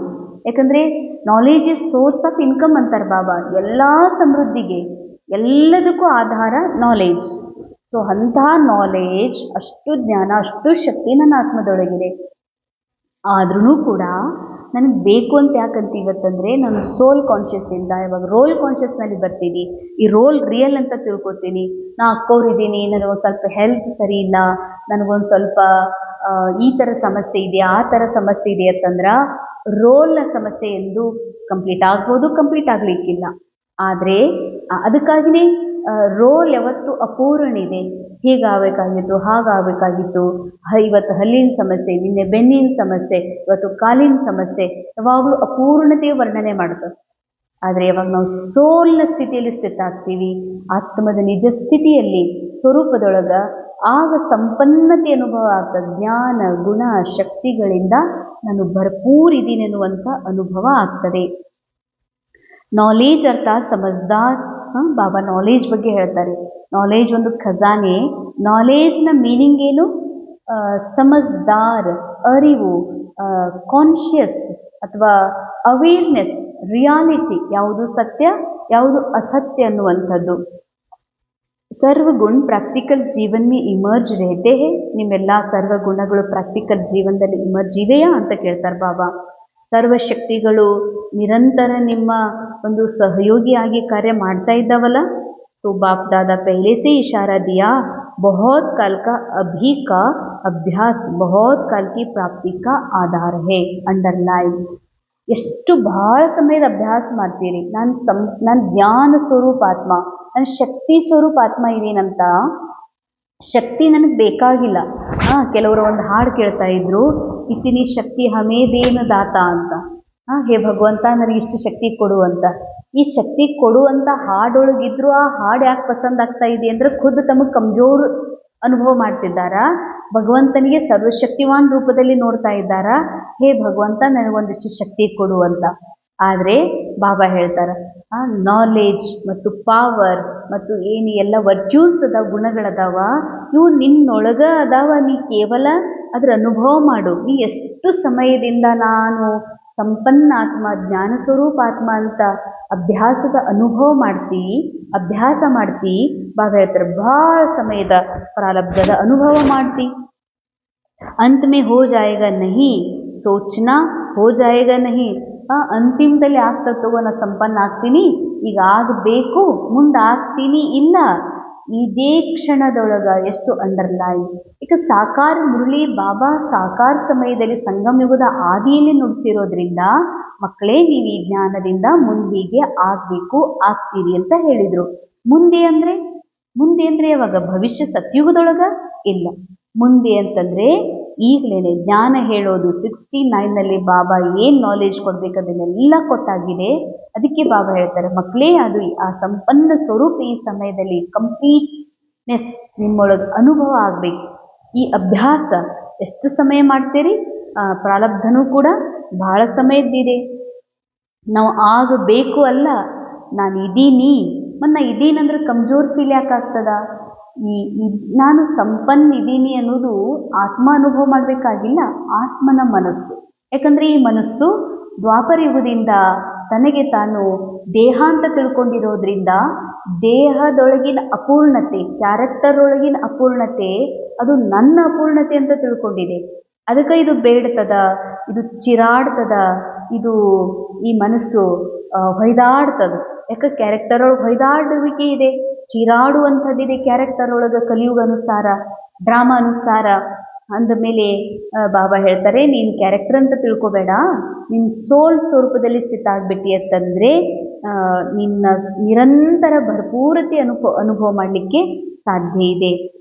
ಯಾಕಂದರೆ knowledge is source of income ಅಂತಾರೆ ಬಾಬಾ. ಎಲ್ಲ ಸಮೃದ್ಧಿಗೆ, ಎಲ್ಲದಕ್ಕೂ ಆಧಾರ ನಾಲೇಜ್. ಸೊ ಅಂತಹ ನಾಲೇಜ್, ಅಷ್ಟು ಜ್ಞಾನ, ಅಷ್ಟು ಶಕ್ತಿ ನನ್ನ ಆತ್ಮದೊಳಗಿದೆ. ಆದ್ರೂ ಕೂಡ ನನಗೆ ಬೇಕು ಅಂತ ಯಾಕಂತ ಇವತ್ತಂದರೆ, ನಾನು ಸೋಲ್ ಕಾನ್ಷಿಯಸ್ಸಿಂದ ಇವಾಗ ರೋಲ್ ಕಾನ್ಷಿಯಸ್ನಲ್ಲಿ ಬರ್ತೀನಿ. ಈ ರೋಲ್ ರಿಯಲ್ ಅಂತ ತಿಳ್ಕೊತೀನಿ. ನಾ ಅಕ್ಕವ್ರಿದ್ದೀನಿ, ನನಗೊಂದು ಸ್ವಲ್ಪ ಹೆಲ್ತ್ ಸರಿ ಇಲ್ಲ, ನನಗೊಂದು ಸ್ವಲ್ಪ ಈ ಥರ ಸಮಸ್ಯೆ ಇದೆ, ಆ ಥರ ಸಮಸ್ಯೆ ಇದೆ ಅಂತಂದ್ರೆ ರೋಲ್ನ ಸಮಸ್ಯೆ ಎಂದು ಕಂಪ್ಲೀಟ್ ಆಗ್ಬೋದು, ಕಂಪ್ಲೀಟ್ ಆಗಲಿಕ್ಕಿಲ್ಲ. ಆದರೆ ಅದಕ್ಕಾಗಿಯೇ ರೋಲ್ ಯಾವತ್ತು ಅಪೂರ್ಣ ಇದೆ. ಹೀಗಾಗಬೇಕಾಗಿತ್ತು, ಹಾಗಾಗಬೇಕಾಗಿತ್ತು, ಇವತ್ತು ಹಲ್ಲಿನ ಸಮಸ್ಯೆ, ನಿನ್ನೆ ಬೆನ್ನಿನ ಸಮಸ್ಯೆ, ಇವತ್ತು ಕಾಲಿನ ಸಮಸ್ಯೆ, ಯಾವಾಗಲೂ ಅಪೂರ್ಣತೆಯ ವರ್ಣನೆ ಮಾಡ್ತದೆ. ಆದರೆ ಯಾವಾಗ ನಾವು ಸೋಲ್ನ ಸ್ಥಿತಿಯಲ್ಲಿ ಸ್ಥಿತ ಆಗ್ತೀವಿ, ಆತ್ಮದ ನಿಜ ಸ್ಥಿತಿಯಲ್ಲಿ ಸ್ವರೂಪದೊಳಗೆ, ಆಗ ಸಂಪನ್ನತೆ ಅನುಭವ ಆಗ್ತದೆ. ಜ್ಞಾನ, ಗುಣ, ಶಕ್ತಿಗಳಿಂದ ನಾನು ಭರ್ಪೂರಿದ್ದೀನಿ ಅನ್ನುವಂಥ ಅನುಭವ ಆಗ್ತದೆ. ನಾಲೇಜ್ ಅರ್ಥ ಸಮಜ್ದಾರ್. ಬಾಬಾ ನಾಲೇಜ್ ಬಗ್ಗೆ ಹೇಳ್ತಾರೆ. ನಾಲೇಜ್ ಒಂದು ಖಜಾನೆ. ನಾಲೇಜ್ನ ಮೀನಿಂಗ್ ಏನು? ಸಮಜ್ದಾರ್, ಅರಿವು, ಕಾನ್ಷಿಯಸ್ ಅಥವಾ ಅವೇರ್ನೆಸ್, ರಿಯಾಲಿಟಿ, ಯಾವುದು ಸತ್ಯ ಯಾವುದು ಅಸತ್ಯ ಅನ್ನುವಂಥದ್ದು. ಸರ್ವಗುಣ ಪ್ರಾಕ್ಟಿಕಲ್ ಜೀವನ್ ಮೇ ಇಮರ್ಜ್ रहते हैं. ನಿಮ್ಮೆಲ್ಲ ಸರ್ವಗುಣಗಳು ಪ್ರಾಕ್ಟಿಕಲ್ ಜೀವನದಲ್ಲಿ ಇಮರ್ಜ್ ಇವೆಯಾ ಅಂತ ಕೇಳ್ತಾರೆ ಬಾಬಾ. ಸರ್ವಶಕ್ತಿಗಳು ನಿರಂತರ ನಿಮ್ಮ ಒಂದು ಸಹಯೋಗಿಯಾಗಿ ಕಾರ್ಯ ಮಾಡ್ತಾ ಇದ್ದಾವಲ್ಲ. तो बाप दादा पहले से इशारा दिया, बहुत काल का अभी का अभ्यास बहुत काल की प्राप्ति का आधार है. अंडरलाइन. ಎಷ್ಟು ಬಹಳ ಸಮಯದ ಅಭ್ಯಾಸ ಮಾಡ್ತೀರಿ. ನಾನು ಜ್ಞಾನ ಸ್ವರೂಪ ಆತ್ಮ, ನಾನು ಶಕ್ತಿ ಸ್ವರೂಪ ಆತ್ಮ ಇದೇನಂತ. ಶಕ್ತಿ ನನಗೆ ಬೇಕಾಗಿಲ್ಲ. ಕೆಲವರು ಒಂದು ಹಾಡು ಕೇಳ್ತಾ ಇದ್ರು, ಇತಿನಿ ಶಕ್ತಿ ಹಮೇದೇನ ದಾತ ಅಂತ. ಹೇ ಭಗವಂತ ನನಗಿಷ್ಟು ಶಕ್ತಿ ಕೊಡು ಅಂತ. ಈ ಶಕ್ತಿ ಕೊಡುವಂಥ ಹಾಡೊಳಗಿದ್ರು ಆ ಹಾಡು ಯಾಕೆ ಪಸಂದ್ ಆಗ್ತಾ ಇದೆ ಅಂದರೆ, ಖುದ್ದು ತಮಗೆ ಕಮ್ಜೋರ್ ಅನುಭವ ಮಾಡ್ತಿದ್ದಾರಾ, ಭಗವಂತನಿಗೆ ಸರ್ವಶಕ್ತಿವಾನ್ ರೂಪದಲ್ಲಿ ನೋಡ್ತಾ ಇದ್ದಾರಾ, ಹೇ ಭಗವಂತ ನನಗೊಂದಿಷ್ಟು ಶಕ್ತಿ ಕೊಡು ಅಂತ. ಆದರೆ ಬಾಬಾ ಹೇಳ್ತಾರೆ, ನಾಲೇಜ್ ಮತ್ತು ಪಾವರ್ ಮತ್ತು ಏನು ಎಲ್ಲ ವರ್ಚ್ಯೂಸ್ ಅದಾವ, ಗುಣಗಳದಾವ, ಇವು ನಿನ್ನೊಳಗ ಅದಾವ. ನೀ ಕೇವಲ ಅದರ ಅನುಭವ ಮಾಡು. ನೀ ಎಷ್ಟು ಸಮಯದಿಂದ ನಾನು ಸಂಪನ್ನ ಆತ್ಮ, ಜ್ಞಾನ ಸ್ವರೂಪ ಆತ್ಮ ಅಂತ ಅಭ್ಯಾಸ ಮಾಡ್ತಿ. ಬಾಬಾ ಹೇಳ್ತಾರೆ ಬಹಳ ಸಮಯದ ಪ್ರಾರಬ್ಧದ ಅನುಭವ ಮಾಡ್ತಿ. अंत में हो जाएगा नहीं, सोचना हो जाएगा नहीं. ಅಂತಿಮದಲ್ಲಿ ಆಗ್ತದೆ ತಗೋ, ನಾ ಸಂಪನ್ನ ಆಗ್ತೀನಿ, ಈಗ ಆಗಬೇಕು, ಮುಂದೆ ಆಗ್ತೀನಿ, ಇಲ್ಲ, ಇದೇ ಕ್ಷಣದೊಳಗ. ಎಷ್ಟು ಅಂಡರ್ಲೈನ್. ಈಗ ಸಾಕಾರ ಮುರಳಿ ಬಾಬಾ ಸಾಕಾರ ಸಮಯದಲ್ಲಿ ಸಂಗಮ ಯುಗದ ಆದಿಯಲ್ಲಿ ನುಡಿಸಿರೋದ್ರಿಂದ ಮಕ್ಕಳೇ ನೀವು ಈ ಜ್ಞಾನದಿಂದ ಮುಂದಿಗೆ ಆಗಬೇಕು, ಆಗ್ತೀರಿ ಅಂತ ಹೇಳಿದರು. ಮುಂದೆ ಅಂದರೆ ಯಾವಾಗ? ಭವಿಷ್ಯ ಸತ್ಯುಗದೊಳಗ ಇಲ್ಲ. ಮುಂದೆ ಅಂತಂದರೆ ಈಗಲೇ ಜ್ಞಾನ ಹೇಳೋದು 69ನಲ್ಲಿ ಬಾಬಾ ಏನು ನಾಲೆಜ್ ಕೊಡಬೇಕು ಅದನ್ನೆಲ್ಲ ಕೊಟ್ಟಾಗಿದೆ. ಅದಕ್ಕೆ ಬಾಬಾ ಹೇಳ್ತಾರೆ ಮಕ್ಕಳೇ, ಅದು ಆ ಸಂಪನ್ನ ಸ್ವರೂಪ ಈ ಸಮಯದಲ್ಲಿ ಕಂಪ್ಲೀಟ್ನೆಸ್ ನಿಮ್ಮೊಳಗೆ ಅನುಭವ ಆಗಬೇಕು. ಈ ಅಭ್ಯಾಸ ಎಷ್ಟು ಸಮಯ ಮಾಡ್ತೀರಿ? ಪ್ರಾರಬ್ಧನೂ ಕೂಡ ಬಹಳ ಸಮಯದ್ದಿದೆ. ನಾವು ಆಗಬೇಕು ಅಲ್ಲ, ನಾನು ಇದ್ದೀನಿ. ನಾ ಇದ್ದೀನಂದ್ರೆ ಕಮ್ಜೋರ್ ಫೀಲ್ ಯಾಕಾಗ್ತದ? ನಾನು ಸಂಪನ್ನ ಇದ್ದೀನಿ ಅನ್ನೋದು ಆತ್ಮ ಅನುಭವ ಮಾಡಬೇಕಾಗಿಲ್ಲ, ಆತ್ಮನ ಮನಸ್ಸು. ಯಾಕಂದರೆ ಈ ಮನಸ್ಸು ದ್ವಾಪರ ಯುಗದಿಂದ ತನಗೆ ತಾನು ದೇಹ ಅಂತ ತಿಳ್ಕೊಂಡಿರೋದ್ರಿಂದ ದೇಹದೊಳಗಿನ ಅಪೂರ್ಣತೆ, ಕ್ಯಾರೆಕ್ಟರ್ ಒಳಗಿನ ಅಪೂರ್ಣತೆ ಅದು ನನ್ನ ಅಪೂರ್ಣತೆ ಅಂತ ತಿಳ್ಕೊಂಡಿದೆ. ಅದಕ್ಕೆ ಇದು ಬೇಡ್ತದ, ಇದು ಚಿರಾಡ್ತದ, ಇದು ಈ ಮನಸ್ಸು ಹೊಯ್ದಾಡ್ತದ. ಯಾಕೆ? ಕ್ಯಾರೆಕ್ಟರ್ ಒಳಗೆ ಹೊಯ್ದಾಡುವಿಕೆ ಇದೆ, ಚೀರಾಡುವಂಥದ್ದಿದೆ ಕ್ಯಾರೆಕ್ಟರ್ ಒಳಗೆ. ಕಲಿಯುಗ ಅನುಸಾರ, ಡ್ರಾಮಾ ಅನುಸಾರ ಅಂದಮೇಲೆ ಬಾಬಾ ಹೇಳ್ತಾರೆ ನೀನು ಕ್ಯಾರೆಕ್ಟರ್ ಅಂತ ತಿಳ್ಕೊಬೇಡ, ನಿನ್ನ ಸೋಲ್ ಸ್ವರೂಪದಲ್ಲಿ ಸ್ಥಿತ ಆಗ್ಬಿಟ್ಟಿ ಅಂತಂದರೆ ನಿನ್ನ ನಿರಂತರ ಭರ್ಪೂರತೆ ಅನುಭವ ಮಾಡಲಿಕ್ಕೆ ಸಾಧ್ಯ ಇದೆ.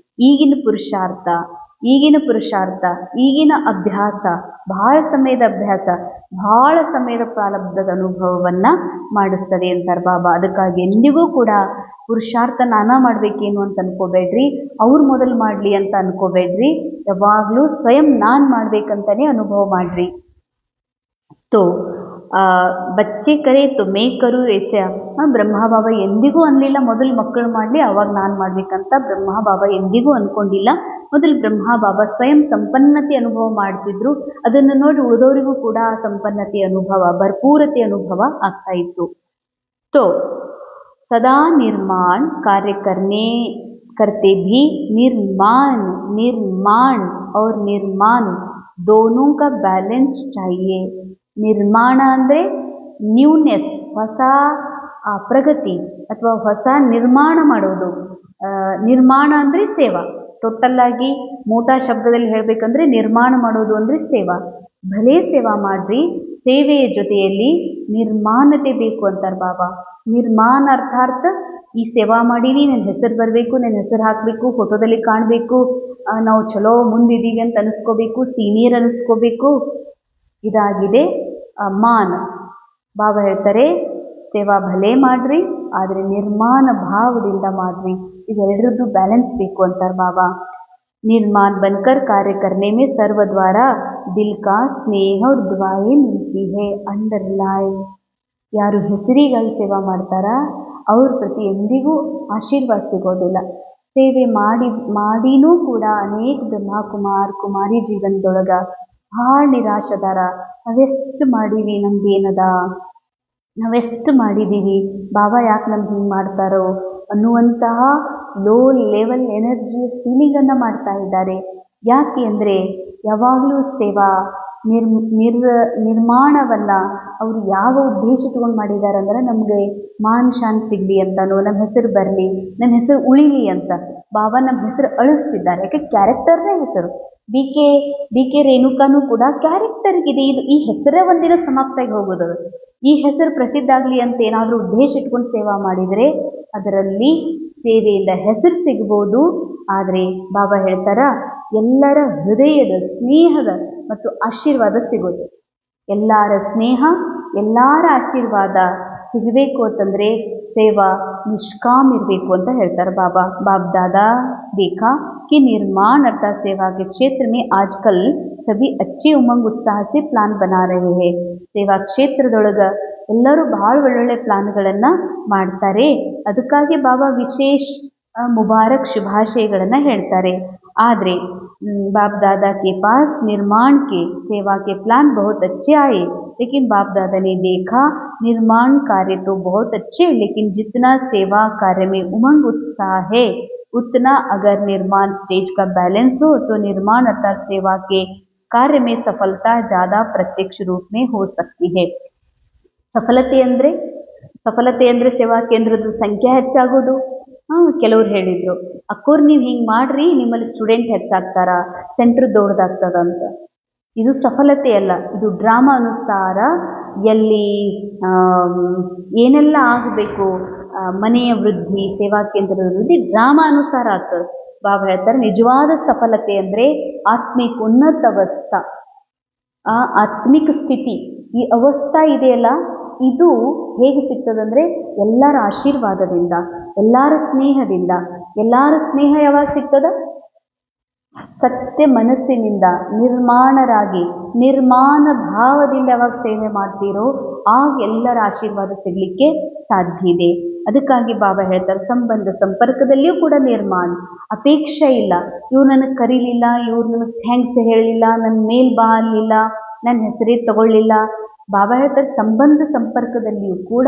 ಈಗಿನ ಪುರುಷಾರ್ಥ, ಈಗಿನ ಅಭ್ಯಾಸ, ಬಹಳ ಸಮಯದ ಅಭ್ಯಾಸ, ಬಹಳ ಸಮಯದ ಪ್ರಾರಬ್ಧದ ಅನುಭವವನ್ನು ಮಾಡಿಸ್ತದೆ ಅಂತಾರೆ ಬಾಬಾ. ಅದಕ್ಕಾಗಿ ಎಂದಿಗೂ ಕೂಡ ಪುರುಷಾರ್ಥ ನಾನಾ ಮಾಡಬೇಕೇನು ಅಂತ ಅನ್ಕೋಬೇಡ್ರಿ, ಅವ್ರು ಮೊದಲು ಮಾಡಲಿ ಅಂತ ಅನ್ಕೋಬೇಡ್ರಿ. ಯಾವಾಗಲೂ ಸ್ವಯಂ ನಾನು ಮಾಡಬೇಕಂತಲೇ ಅನುಭವ ಮಾಡಿರಿ. ತೋ ಬಚ್ಚೆ ಕರೆ ತೋ ಮೇ ಕರು ಏಸೆ. ಬ್ರಹ್ಮ ಬಾಬಾ ಎಂದಿಗೂ ಅನ್ನಲಿಲ್ಲ ಮೊದಲು ಮಕ್ಕಳು ಮಾಡಲಿ ಅವಾಗ ನಾನು ಮಾಡಬೇಕಂತ. ಬ್ರಹ್ಮ ಬಾಬಾ ಎಂದಿಗೂ ಅಂದ್ಕೊಂಡಿಲ್ಲ. ಮೊದಲು ಬ್ರಹ್ಮ ಬಾಬಾ ಸ್ವಯಂ ಸಂಪನ್ನತೆ ಅನುಭವ ಮಾಡ್ತಿದ್ರು. ಅದನ್ನು ನೋಡಿ ಉಳಿದವರಿಗೂ ಕೂಡ ಸಂಪನ್ನತೆ ಅನುಭವ, ಭರ್ಪೂರತೆ ಅನುಭವ ಆಗ್ತಾ ಇತ್ತು. ತೋ ಸದಾ ನಿರ್ಮಾಣ ಕಾರ್ಯ करते भी निर्माण और निर्माण दोनों का बैलेंस चाहिए. ನಿರ್ಮಾಣ ಅಂದರೆ ನ್ಯೂನೆಸ್, ಹೊಸ ಪ್ರಗತಿ ಅಥವಾ ಹೊಸ ನಿರ್ಮಾಣ ಮಾಡೋದು. ನಿರ್ಮಾಣ ಅಂದರೆ ಸೇವಾ. ಟೋಟಲ್ಲಾಗಿ ಮೋಟಾ ಶಬ್ದದಲ್ಲಿ ಹೇಳಬೇಕಂದ್ರೆ ನಿರ್ಮಾಣ ಮಾಡೋದು ಅಂದರೆ ಸೇವಾ. ಭಲೇ ಸೇವಾ ಮಾಡ್ರಿ, ಸೇವೆಯ ಜೊತೆಯಲ್ಲಿ ನಿರ್ಮಾಣತೆ ಬೇಕು ಅಂತಾರೆ ಬಾಬಾ. ನಿರ್ಮಾಣ ಅರ್ಥಾರ್ಥ ಈ ಸೇವಾ ಮಾಡೀನಿ, ನನ್ನ ಹೆಸರು ಬರಬೇಕು, ನನ್ನ ಹೆಸರು ಹಾಕಬೇಕು, ಫೋಟೋದಲ್ಲಿ ಕಾಣಬೇಕು, ನಾವು ಚಲೋ ಮುಂದಿದ್ದೀವಿ ಅಂತ ಅನಿಸ್ಕೋಬೇಕು, ಸೀನಿಯರ್ ಅನಿಸ್ಕೋಬೇಕು, ಇದಾಗಿದೆ ಮಾನ. ಬಾಬಾ ಹೇಳ್ತಾರೆ ಸೇವಾ ಭಲೇ ಮಾಡ್ರಿ, ಆದರೆ ನಿರ್ಮಾಣ ಭಾವದಿಂದ ಮಾಡ್ರಿ. ಇದೆರಡರದ್ದು ಬ್ಯಾಲೆನ್ಸ್ ಬೇಕು ಅಂತಾರೆ ಬಾಬಾ. निर्माण बनकर कार्य करने में सर्व द्वारा दिल का स्नेह और दुआएं मिलती है. अंडरलाइन. ಯಾರು ಹೆಸರಿಗಾಗಿ ಸೇವಾ ಮಾಡ್ತಾರ ಅವ್ರ ಪ್ರತಿ ಎಂದಿಗೂ ಆಶೀರ್ವಾದ ಸಿಗೋದಿಲ್ಲ. ಸೇವೆ ಮಾಡಿನೂ ಕೂಡ ಅನೇಕ ಕುಮಾರಿ ಜೀವನದೊಳಗ ಭಾಳ ನಿರಾಶದಾರ. ನಾವೆಷ್ಟು ಮಾಡೀವಿ, ನಮ್ದೇನದ, ನಾವೆಷ್ಟು ಮಾಡಿದ್ದೀವಿ, ಬಾಬಾ ಯಾಕೆ ನಮ್ಗೆ ಹಿಂಗೆ ಮಾಡ್ತಾರೋ ಅನ್ನುವಂತಹ ಲೋ ಲೆವೆಲ್ ಎನರ್ಜಿಯ ಫೀಲಿಂಗನ್ನು ಮಾಡ್ತಾ ಇದ್ದಾರೆ. ಯಾಕೆ ಅಂದರೆ ಯಾವಾಗಲೂ ಸೇವಾ ನಿರ್ಮಾಣವನ್ನು ಅವರು ಯಾವ ಉದ್ದೇಶ ಇಟ್ಕೊಂಡು ಮಾಡಿದ್ದಾರೆ ಅಂದರೆ ನಮಗೆ ಮಾನ್ ಶಾನ್ ಸಿಗಲಿ ಅಂತನೋ, ನಮ್ಮ ಹೆಸರು ಬರಲಿ, ನಮ್ಮ ಹೆಸರು ಉಳಿಲಿ ಅಂತ ಬಾಬಾ ನಮ್ಮ ಹೆಸರು ಅಳಿಸ್ತಿದ್ದಾರೆ. ಯಾಕೆ? ಕ್ಯಾರೆಕ್ಟರ್ನೇ ಹೆಸರು. ಬಿ ಕೆ ರೇಣುಕಾನೂ ಕೂಡ ಕ್ಯಾರೆಕ್ಟರ್ಗಿದೆ. ಈ ಹೆಸರೇ ಒಂದಿನ ಸಮಾಪ್ತಾಗಿ ಹೋಗೋದು. ಈ ಹೆಸರು ಪ್ರಸಿದ್ಧ ಆಗಲಿ ಅಂತ ಏನಾದರೂ ಉದ್ದೇಶ ಇಟ್ಕೊಂಡು ಸೇವಾ ಮಾಡಿದರೆ ಅದರಲ್ಲಿ ಸೇವೆಯಿಂದ ಹೆಸರು ಸಿಗ್ಬೋದು. ಆದರೆ ಬಾಬಾ ಹೇಳ್ತಾರ ಎಲ್ಲರ ಹೃದಯದ ಸ್ನೇಹದ ಮತ್ತು ಆಶೀರ್ವಾದ ಸಿಗೋದು. ಎಲ್ಲರ ಸ್ನೇಹ, ಎಲ್ಲರ ಆಶೀರ್ವಾದ ಸಿಗಬೇಕು ಅಂತಂದರೆ ಸೇವಾ ನಿಷ್ಕಾಮ್ ಇರಬೇಕು ಅಂತ ಹೇಳ್ತಾರೆ ಬಾಬಾ. बाप दादा देखा कि निर्माण अर्थात सेवा के क्षेत्र में आजकल सभी अच्छे उमंग उत्साह से प्लान बना रहे हैं. ಸೇವಾ ಕ್ಷೇತ್ರದೊಳಗೆ ಎಲ್ಲರೂ ಭಾಳ ಒಳ್ಳೊಳ್ಳೆ ಪ್ಲಾನ್ಗಳನ್ನು ಮಾಡ್ತಾರೆ. ಅದಕ್ಕಾಗಿ ಬಾಬಾ ವಿಶೇಷ ಮುಬಾರಕ್ ಶುಭಾಶಯಗಳನ್ನು ಹೇಳ್ತಾರೆ. ಆದರೆ बाप दादा के पास निर्माण के सेवा के प्लान बहुत अच्छे आए, लेकिन बाप दादा ने देखा निर्माण कार्य तो बहुत अच्छे, लेकिन जितना सेवा कार्य में उमंग उत्साह है उतना अगर निर्माण स्टेज का बैलेंस हो तो निर्माण अर्थात सेवा के कार्य में सफलता ज़्यादा प्रत्यक्ष रूप में हो सकती है. ಸಫಲತೆ ಅಂದರೆ ಸೇವಾ ಕೇಂದ್ರದ ಸಂಖ್ಯೆ ಹೆಚ್ಚಾಗೋದು. ಕೆಲವ್ರು ಹೇಳಿದರು, ಅಕ್ಕೋರು ನೀವು ಹಿಂಗೆ ಮಾಡ್ರಿ ನಿಮ್ಮಲ್ಲಿ ಸ್ಟೂಡೆಂಟ್ ಹೆಚ್ಚಾಗ್ತಾರ, ಸೆಂಟ್ರ್ ದೊಡ್ಡದಾಗ್ತದ ಅಂತ. ಇದು ಸಫಲತೆ ಅಲ್ಲ, ಇದು ಡ್ರಾಮಾ ಅನುಸಾರ ಎಲ್ಲಿ ಏನೆಲ್ಲ ಆಗಬೇಕು, ಮನೆಯ ವೃದ್ಧಿ, ಸೇವಾ ಕೇಂದ್ರದ ವೃದ್ಧಿ ಡ್ರಾಮಾ ಅನುಸಾರ ಆಗ್ತದೆ. ಬಾಬಾ ಹೇಳ್ತಾರೆ ನಿಜವಾದ ಸಫಲತೆ ಅಂದರೆ ಆತ್ಮಿಕ ಉನ್ನತ ಅವಸ್ಥಾ, ಆ ಆತ್ಮಿಕ ಸ್ಥಿತಿ, ಈ ಅವಸ್ಥಾ ಇದೆಯಲ್ಲ ಇದು ಹೇಗೆ ಸಿಗ್ತದಂದರೆ ಎಲ್ಲರ ಆಶೀರ್ವಾದದಿಂದ, ಎಲ್ಲರ ಸ್ನೇಹದಿಂದ. ಎಲ್ಲರ ಸ್ನೇಹ ಯಾವಾಗ ಸಿಗ್ತದ? ಸತ್ಯ ಮನಸ್ಸಿನಿಂದ ನಿರ್ಮಾಣರಾಗಿ ನಿರ್ಮಾಣ ಭಾವದಿಂದ ಯಾವಾಗ ಸೇವೆ ಮಾಡ್ತೀರೋ ಆಗ ಎಲ್ಲರ ಆಶೀರ್ವಾದ ಸಿಗಲಿಕ್ಕೆ ಸಾಧ್ಯ ಇದೆ. ಅದಕ್ಕಾಗಿ ಬಾಬಾ ಹೇಳ್ತಾರೆ ಸಂಬಂಧ ಸಂಪರ್ಕದಲ್ಲಿಯೂ ಕೂಡ ನಿರ್ಮಾಣ, ಅಪೇಕ್ಷೆ ಇಲ್ಲ. ಇವ್ರು ನನಗೆ ಕರೀಲಿಲ್ಲ, ಇವ್ರು ನನಗೆ ಥ್ಯಾಂಕ್ಸ್ ಹೇಳಿಲ್ಲ, ನನ್ನ ಮೇಲ್ ಬಾ ಅನ್ನಲಿಲ್ಲ, ನನ್ನ ಹೆಸರೇ ತಗೊಳ್ಳಿಲ್ಲ. ಬಾಬಾ ಹೇಳ್ತಾರೆ ಸಂಬಂಧ ಸಂಪರ್ಕದಲ್ಲಿಯೂ ಕೂಡ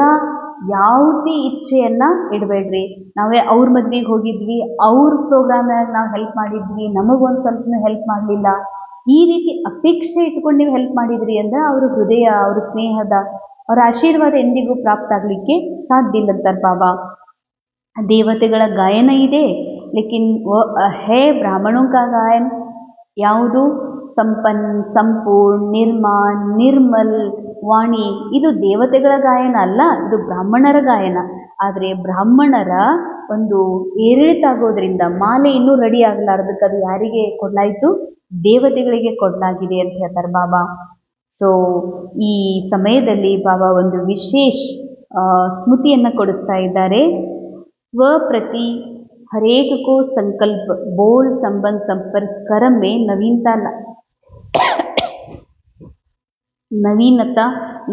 ಯಾವುದೇ ಇಚ್ಛೆಯನ್ನು ಇಡಬೇಡ್ರಿ. ನಾವೇ ಅವ್ರ ಮದ್ವೆಗೆ ಹೋಗಿದ್ವಿ, ಅವ್ರ ಪ್ರೋಗ್ರಾಮ್ನಾಗ ನಾವು ಹೆಲ್ಪ್ ಮಾಡಿದ್ವಿ, ನಮಗೊಂದು ಸ್ವಲ್ಪನೂ ಹೆಲ್ಪ್ ಮಾಡಲಿಲ್ಲ, ಈ ರೀತಿ ಅಪೇಕ್ಷೆ ಇಟ್ಕೊಂಡು ನೀವು ಹೆಲ್ಪ್ ಮಾಡಿದ್ರಿ ಅಂದರೆ ಅವ್ರ ಹೃದಯ, ಅವ್ರ ಸ್ನೇಹದ, ಅವರ ಆಶೀರ್ವಾದ ಎಂದಿಗೂ ಪ್ರಾಪ್ತ ಆಗಲಿಕ್ಕೆ ಸಾಧ್ಯ ಇಲ್ಲ ಅಂತಾರೆ ಬಾಬಾ. ದೇವತೆಗಳ ಗಾಯನ ಇದೆ, ಲೇಕಿನ್ ಹೇ ಬ್ರಾಹ್ಮಣೋं का गायन ಯಾವುದು? ಸಂಪೂರ್ಣ, ನಿರ್ಮಾನ್, ನಿರ್ಮಲ್ ವಾಣಿ. ಇದು ದೇವತೆಗಳ ಗಾಯನ ಅಲ್ಲ, ಇದು ಬ್ರಾಹ್ಮಣರ ಗಾಯನ. ಆದರೆ ಬ್ರಾಹ್ಮಣರ ಒಂದು ಏರಿಳಿತಾಗೋದ್ರಿಂದ ಮಾಲೆ ಇನ್ನೂ ರೆಡಿ ಆಗಲಾರ್ದಕ್ಕೆ ಅದು ಯಾರಿಗೆ ಕೊಡಲಾಯಿತು? ದೇವತೆಗಳಿಗೆ ಕೊಡಲಾಗಿದೆ ಅಂತ ಹೇಳ್ತಾರೆ ಬಾಬಾ. ಸೊ ಈ ಸಮಯದಲ್ಲಿ ಬಾಬಾ ಒಂದು ವಿಶೇಷ ಸ್ಮೃತಿಯನ್ನು ಕೊಡಿಸ್ತಾ ಇದ್ದಾರೆ. ಸ್ವಪ್ರತಿ हरेक को संकल्प बोल संबंध संपर्क कर्म में नवीनता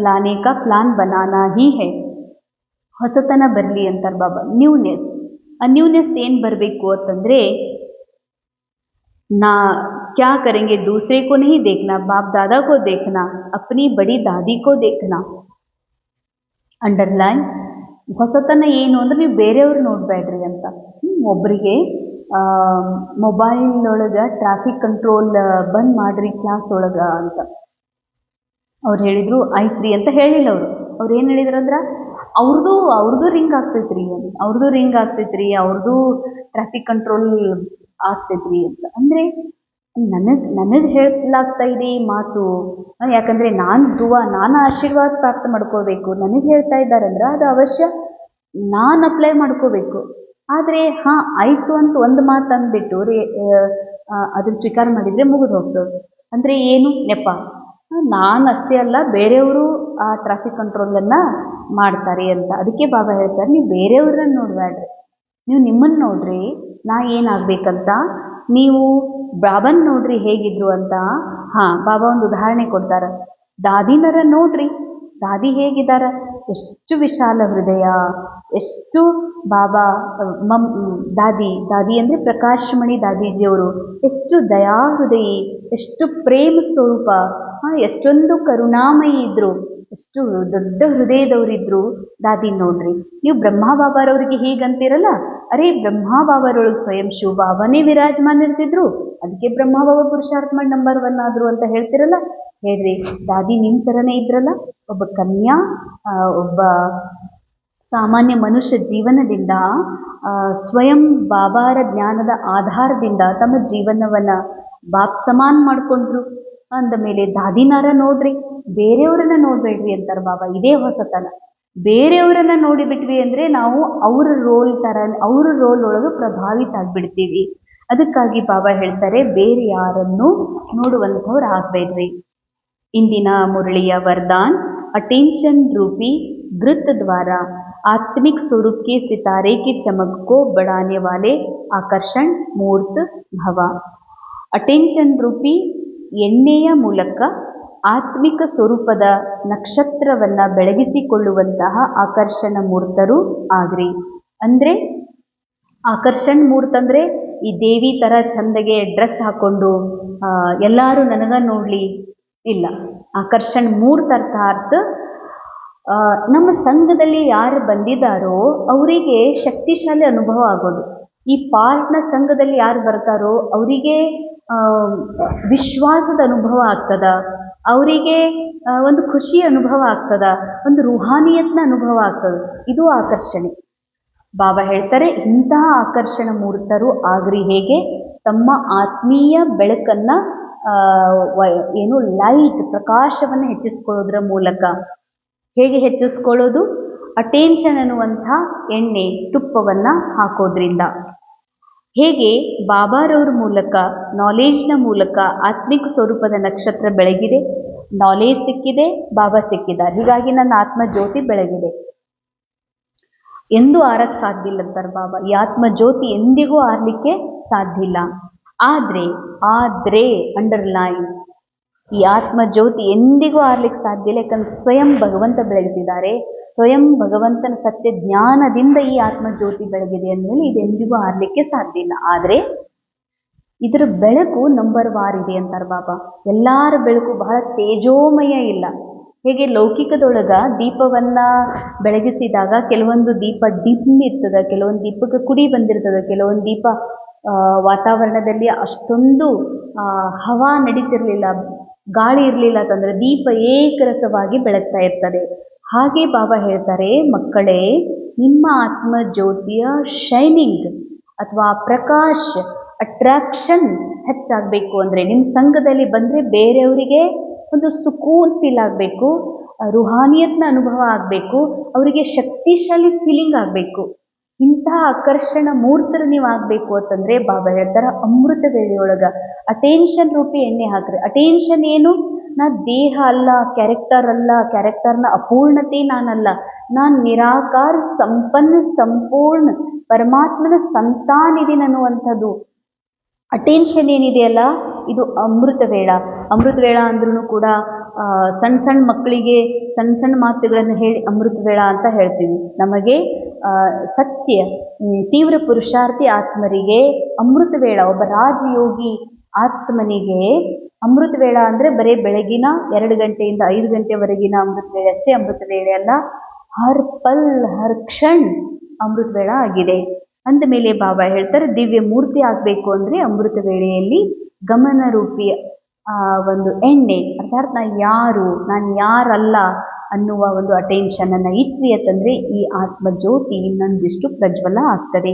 लाने का प्लान बनाना ही है. ಹೊಸತನ ಬರಲಿ ಅಂತಾರೆ ಬಾಬಾ. ನ್ಯೂನೆಸ್, ಆ ನ್ಯೂನೆಸ್ ಏನು ಬರಬೇಕು ಅಂತಂದರೆ ना क्या करेंगे, दूसरे को नहीं देखना, बाप दादा को देखना, अपनी बड़ी दादी को देखना. ಅಂಡರ್ಲೈನ್, ಹೊಸತನ ಏನು ಅಂದರೆ ನೀವು ಬೇರೆಯವ್ರು ನೋಡಬೇಡ್ರಿ ಅಂತ. ಒಬ್ಬರಿಗೆ ಮೊಬೈಲ್ ಒಳಗೆ ಟ್ರಾಫಿಕ್ ಕಂಟ್ರೋಲ್ ಬಂದ್ ಮಾಡಿರಿ ಕ್ಲಾಸ್ ಒಳಗೆ ಅಂತ ಅವ್ರು ಹೇಳಿದರು. ಆಯ್ತ್ರಿ ಅಂತ ಹೇಳಿಲ್ಲ ಅವರು. ಅವ್ರು ಏನು ಹೇಳಿದ್ರು ಅಂದ್ರೆ ಅವ್ರದ್ದು ರಿಂಗ್ ಆಗ್ತೈತ್ರಿ, ಅವ್ರದ್ದು ಟ್ರಾಫಿಕ್ ಕಂಟ್ರೋಲ್ ಆಗ್ತೈತ್ರಿ ಅಂತ. ಅಂದರೆ ನನಗೆ ಹೇಳಲಾಗ್ತಾ ಇದೆ ಈ ಮಾತು, ಯಾಕಂದರೆ ನಾನು ಆಶೀರ್ವಾದ ಪ್ರಾಪ್ತ ಮಾಡ್ಕೋಬೇಕು. ನನಗೆ ಹೇಳ್ತಾ ಇದ್ದಾರೆ ಅಂದ್ರೆ ಅದು ಅವಶ್ಯ ನಾನು ಅಪ್ಲೈ ಮಾಡ್ಕೋಬೇಕು. ಆದರೆ ಆಯಿತು ಅಂತ ಒಂದು ಮಾತು ಅಂದ್ಬಿಟ್ಟು ಅದನ್ನು ಸ್ವೀಕಾರ ಮಾಡಿದರೆ ಮುಗಿದು ಹೋಗ್ತದೆ. ಅಂದರೆ ಏನು ನೆಪ, ನಾನು ಅಷ್ಟೇ ಅಲ್ಲ ಬೇರೆಯವರು ಆ ಟ್ರಾಫಿಕ್ ಕಂಟ್ರೋಲನ್ನು ಮಾಡ್ತಾರೆ ಅಂತ. ಅದಕ್ಕೆ ಬಾಬಾ ಹೇಳ್ತಾರೆ ನೀವು ಬೇರೆಯವ್ರನ್ನ ನೋಡಬೇಡ್ರಿ, ನೀವು ನಿಮ್ಮನ್ನು ನೋಡ್ರಿ, ನಾ ಏನಾಗಬೇಕಂತ. ನೀವು ಬಾಬನ್ ನೋಡ್ರಿ ಹೇಗಿದ್ರು ಅಂತ. ಬಾಬಾ ಒಂದು ಉದಾಹರಣೆ ಕೊಡ್ತಾರೆ. ದಾದಿನರ ನೋಡ್ರಿ, ದಾದಿ ಹೇಗಿದ್ದಾರೆ, ಎಷ್ಟು ವಿಶಾಲ ಹೃದಯ, ಎಷ್ಟು ಬಾಬಾ ದಾದಿ ಅಂದರೆ ಪ್ರಕಾಶಮಣಿ ದಾದೀಜಿಯವರು ಎಷ್ಟು ದಯಾಹೃದಯಿ, ಎಷ್ಟು ಪ್ರೇಮ ಸ್ವರೂಪ, ಎಷ್ಟೊಂದು ಕರುಣಾಮಯಿ ಇದ್ದರು, ಎಷ್ಟು ದೊಡ್ಡ ಹೃದಯದವರಿದ್ರು ದಾದಿ ನೋಡ್ರಿ. ನೀವು ಬ್ರಹ್ಮ ಬಾಬಾರವ್ರಿಗೆ ಹೀಗಂತೀರಲ್ಲ, ಅರೇ ಬ್ರಹ್ಮ ಬಾಬಾರೊಳಗೆ ಸ್ವಯಂ ಶಿವ ಬಾಬಾನೇ ವಿರಾಜಮಾನ ಇರ್ತಿದ್ರು, ಅದಕ್ಕೆ ಬ್ರಹ್ಮ ಬಾಬಾ ಪುರುಷಾರ್ಥ ಮಾಡಿ ನಂಬರ್ 1 ಆದರು ಅಂತ ಹೇಳ್ತಿರಲ್ಲ. ಹೇಳ್ರಿ, ದಾದಿ ನಿಮ್ಮ ಥರನೇ ಇದ್ರಲ್ಲ. ಒಬ್ಬ ಕನ್ಯಾ, ಒಬ್ಬ ಸಾಮಾನ್ಯ ಮನುಷ್ಯ ಜೀವನದಿಂದ ಸ್ವಯಂ ಬಾಬಾರ ಜ್ಞಾನದ ಆಧಾರದಿಂದ ತಮ್ಮ ಜೀವನವನ್ನು ಬಾಪ್ ಸಮಾನ ಮಾಡಿಕೊಂಡ್ರು. ಅಂದ ಮೇಲೆ ದಾದಿನಾರ ನೋಡ್ರಿ, ಬೇರೆಯವರನ್ನ ನೋಡಬೇಡ್ರಿ ಅಂತಾರೆ ಬಾಬಾ. ಇದೇ ಹೊಸತನ. ಬೇರೆಯವರನ್ನ ನೋಡಿಬಿಟ್ವಿ ಅಂದರೆ ನಾವು ಅವ್ರ ರೋಲ್ ಒಳಗೆ ಪ್ರಭಾವಿತ ಆಗಿಬಿಡ್ತೀವಿ. ಅದಕ್ಕಾಗಿ ಬಾಬಾ ಹೇಳ್ತಾರೆ ಬೇರೆ ಯಾರನ್ನು ನೋಡುವಂಥವ್ರು ಆಗಬೇಡ್ರಿ. ಇಂದಿನ ಮುರಳಿಯ ವರದಾನ್ अटेंशन रूपी वृत्त द्वारा आत्मिक स्वरूप के सितारे की चमक को बढ़ाने वाले आकर्षण मूर्त भव. अटेंशन रूपी ಎಣ್ಣೆಯ ಮೂಲಕ ಆತ್ಮಿಕ ಸ್ವರೂಪದ ನಕ್ಷತ್ರವನ್ನು ಬೆಳಗಿಸಿಕೊಳ್ಳುವಂತಹ ಆಕರ್ಷಣ ಮೂರ್ತರು ಆಗ್ರಿ. ಅಂದರೆ ಆಕರ್ಷಣ್ ಮೂರ್ತ ಅಂದರೆ ಈ ದೇವಿ ಥರ ಚಂದಗೆ ಡ್ರೆಸ್ ಹಾಕ್ಕೊಂಡು ಎಲ್ಲರೂ ನನಗೆ ನೋಡಲಿ, ಇಲ್ಲ. ಆಕರ್ಷಣ್ ಮೂರ್ತರ್ಥಾರ್ಥ ನಮ್ಮ ಸಂಘದಲ್ಲಿ ಯಾರು ಬಂದಿದ್ದಾರೋ ಅವರಿಗೆ ಶಕ್ತಿಶಾಲಿ ಅನುಭವ ಆಗೋದು. ಈ ಪಾರ್ಟ್ನ ಸಂಘದಲ್ಲಿ ಯಾರು ಬರ್ತಾರೋ ಅವರಿಗೆ ವಿಶ್ವಾಸದ ಅನುಭವ ಆಗ್ತದ, ಅವರಿಗೆ ಒಂದು ಖುಷಿ ಅನುಭವ ಆಗ್ತದ, ಒಂದು ರೂಹಾನಿಯತ್ನ ಅನುಭವ ಆಗ್ತದ. ಇದು ಆಕರ್ಷಣೆ. ಬಾಬಾ ಹೇಳ್ತಾರೆ, ಇಂತಹ ಆಕರ್ಷಣ ಮೂರ್ತರು ಆಗ್ರಿ. ಹೇಗೆ? ತಮ್ಮ ಆತ್ಮೀಯ ಬೆಳಕನ್ನ ಏನು ಲೈಟ್ ಪ್ರಕಾಶವನ್ನು ಹೆಚ್ಚಿಸ್ಕೊಳ್ಳೋದ್ರ ಮೂಲಕ. ಹೇಗೆ ಹೆಚ್ಚಿಸ್ಕೊಳ್ಳೋದು? ಅಟೆನ್ಷನ್ ಅನ್ನುವಂಥ ಎಣ್ಣೆ ತುಪ್ಪವನ್ನು ಹಾಕೋದ್ರಿಂದ. ಹೇಗೆ ಬಾಬಾರವ್ರ ಮೂಲಕ, ನಾಲೇಜ್ನ ಮೂಲಕ ಆತ್ಮಿಕ ಸ್ವರೂಪದ ನಕ್ಷತ್ರ ಬೆಳಗಿದೆ, ನಾಲೇಜ್ ಸಿಕ್ಕಿದೆ, ಬಾಬಾ ಸಿಕ್ಕಿದ್ದಾರೆ, ಹೀಗಾಗಿ ನನ್ನ ಆತ್ಮ ಜ್ಯೋತಿ ಬೆಳಗಿದೆ. ಎಂದೂ ಆರಕ್ಕೆ ಸಾಧ್ಯ ಇಲ್ಲ ಅಂತಾರೆ ಬಾಬಾ. ಈ ಆತ್ಮ ಜ್ಯೋತಿ ಎಂದಿಗೂ ಆರ್ಲಿಕ್ಕೆ ಸಾಧ್ಯ ಇಲ್ಲ. ಆದ್ರೆ ಅಂಡರ್ಲೈನ್, ಈ ಆತ್ಮ ಜ್ಯೋತಿ ಎಂದಿಗೂ ಆರ್ಲಿಕ್ಕೆ ಸಾಧ್ಯ ಇಲ್ಲ. ಯಾಕಂದ್ರೆ ಸ್ವಯಂ ಭಗವಂತ ಬೆಳಗಿಸಿದ್ದಾರೆ. ಸ್ವಯಂ ಭಗವಂತನ ಸತ್ಯ ಜ್ಞಾನದಿಂದ ಈ ಆತ್ಮ ಜ್ಯೋತಿ ಬೆಳಗಿದೆ ಅಂದಮೇಲೆ ಇದು ಎಂದಿಗೂ ಆರ್ಲಿಕ್ಕೆ ಸಾಧ್ಯ ಇಲ್ಲ. ಆದರೆ ಇದರ ಬೆಳಕು ನಂಬರ್ ವಾರ್ ಇದೆ ಅಂತಾರೆ ಬಾಬಾ. ಎಲ್ಲರ ಬೆಳಕು ಬಹಳ ತೇಜೋಮಯ ಇಲ್ಲ. ಹೇಗೆ ಲೌಕಿಕದೊಳಗ ದೀಪವನ್ನ ಬೆಳಗಿಸಿದಾಗ ಕೆಲವೊಂದು ದೀಪ ಡಿಮ್ ಇರ್ತದೆ, ಕೆಲವೊಂದು ದೀಪಕ್ಕೆ ಕುಡಿ ಬಂದಿರ್ತದೆ, ಕೆಲವೊಂದು ದೀಪ ವಾತಾವರಣದಲ್ಲಿ ಅಷ್ಟೊಂದು ಹವಾ ನಡೀತಿರ್ಲಿಲ್ಲ, ಗಾಳಿ ಇರಲಿಲ್ಲ ಅಂತಂದ್ರೆ ದೀಪ ಏಕರಸವಾಗಿ ಬೆಳಗ್ತಾ ಇರ್ತದೆ. ಹಾಗೆ ಬಾಬಾ ಹೇಳ್ತಾರೆ, ಮಕ್ಕಳೇ, ನಿಮ್ಮ ಆತ್ಮ ಜ್ಯೋತಿಯ ಶೈನಿಂಗ್ ಅಥವಾ ಪ್ರಕಾಶ್ ಅಟ್ರಾಕ್ಷನ್ ಹೆಚ್ಚಾಗಬೇಕು ಅಂದರೆ ನಿಮ್ಮ ಸಂಘದಲ್ಲಿ ಬಂದರೆ ಬೇರೆಯವರಿಗೆ ಒಂದು ಸುಕೂನ್ ಫೀಲ್ ಆಗಬೇಕು, ರೂಹಾನಿಯತ್ನ ಅನುಭವ ಆಗಬೇಕು, ಅವರಿಗೆ ಶಕ್ತಿಶಾಲಿ ಫೀಲಿಂಗ್ ಆಗಬೇಕು. ಇಂತಹ ಆಕರ್ಷಣ ಮೂರ್ತರು ನೀವು ಆಗಬೇಕು ಅಂತಂದರೆ ಬಾಬಾ ಹೇಳ್ತಾರೆ, ಅಮೃತ ವೇಳೆಯೊಳಗೆ ಅಟೆನ್ಷನ್ ರೂಪಿ ಎಣ್ಣೆ ಹಾಕ್ರಿ. ಅಟೆನ್ಷನ್ ಏನು? ನಾ ದೇಹ ಅಲ್ಲ, ಕ್ಯಾರೆಕ್ಟರ್ ಅಲ್ಲ, ಕ್ಯಾರೆಕ್ಟರ್ನ ಅಪೂರ್ಣತೆ ನಾನಲ್ಲ, ನಾನು ನಿರಾಕಾರ ಸಂಪನ್ನ ಸಂಪೂರ್ಣ ಪರಮಾತ್ಮನ ಸಂತಾನಿದ್ದೀನಿ ಅನ್ನುವಂಥದ್ದು ಅಟೆನ್ಷನ್ ಏನಿದೆಯಲ್ಲ, ಇದು ಅಮೃತ ವೇಳ. ಅಮೃತ ವೇಳ ಅಂದ್ರೂ ಕೂಡ ಸಣ್ಣ ಸಣ್ಣ ಮಕ್ಕಳಿಗೆ ಸಣ್ಣ ಸಣ್ಣ ಮಾತುಗಳನ್ನು ಹೇಳಿ ಅಮೃತ ವೇಳ ಅಂತ ಹೇಳ್ತೀವಿ. ನಮಗೆ ಸತ್ಯ ತೀವ್ರ ಪುರುಷಾರ್ಥಿ ಆತ್ಮರಿಗೆ ಅಮೃತ ವೇಳ, ಒಬ್ಬ ರಾಜಯೋಗಿ ಆತ್ಮನಿಗೆ ಅಮೃತ ವೇಳ ಅಂದರೆ ಬರೀ ಬೆಳಗಿನ 2 ಗಂಟೆಯಿಂದ 5 ಗಂಟೆವರೆಗಿನ ಅಮೃತ ವೇಳೆ ಅಷ್ಟೇ ಅಮೃತ ವೇಳೆ ಅಲ್ಲ, ಹರ್ ಪಲ್ ಹರ್ ಕ್ಷಣ್ ಅಮೃತ ವೇಳ ಆಗಿದೆ. ಅಂದಮೇಲೆ ಬಾಬಾ ಹೇಳ್ತಾರೆ, ದಿವ್ಯ ಮೂರ್ತಿ ಆಗಬೇಕು ಅಂದರೆ ಅಮೃತ ವೇಳೆಯಲ್ಲಿ ಗಮನ ರೂಪಿ ಒಂದು ಎಣ್ಣೆ, ಅರ್ಥಾತ್ ನಾನು ಯಾರಲ್ಲ ಅನ್ನುವ ಒಂದು ಅಟೆನ್ಷನನ್ನು ಇಟ್ರಿ ಅಂತಂದರೆ ಈ ಆತ್ಮ ಜ್ಯೋತಿ ಇನ್ನೊಂದಿಷ್ಟು ಪ್ರಜ್ವಲ ಆಗ್ತದೆ.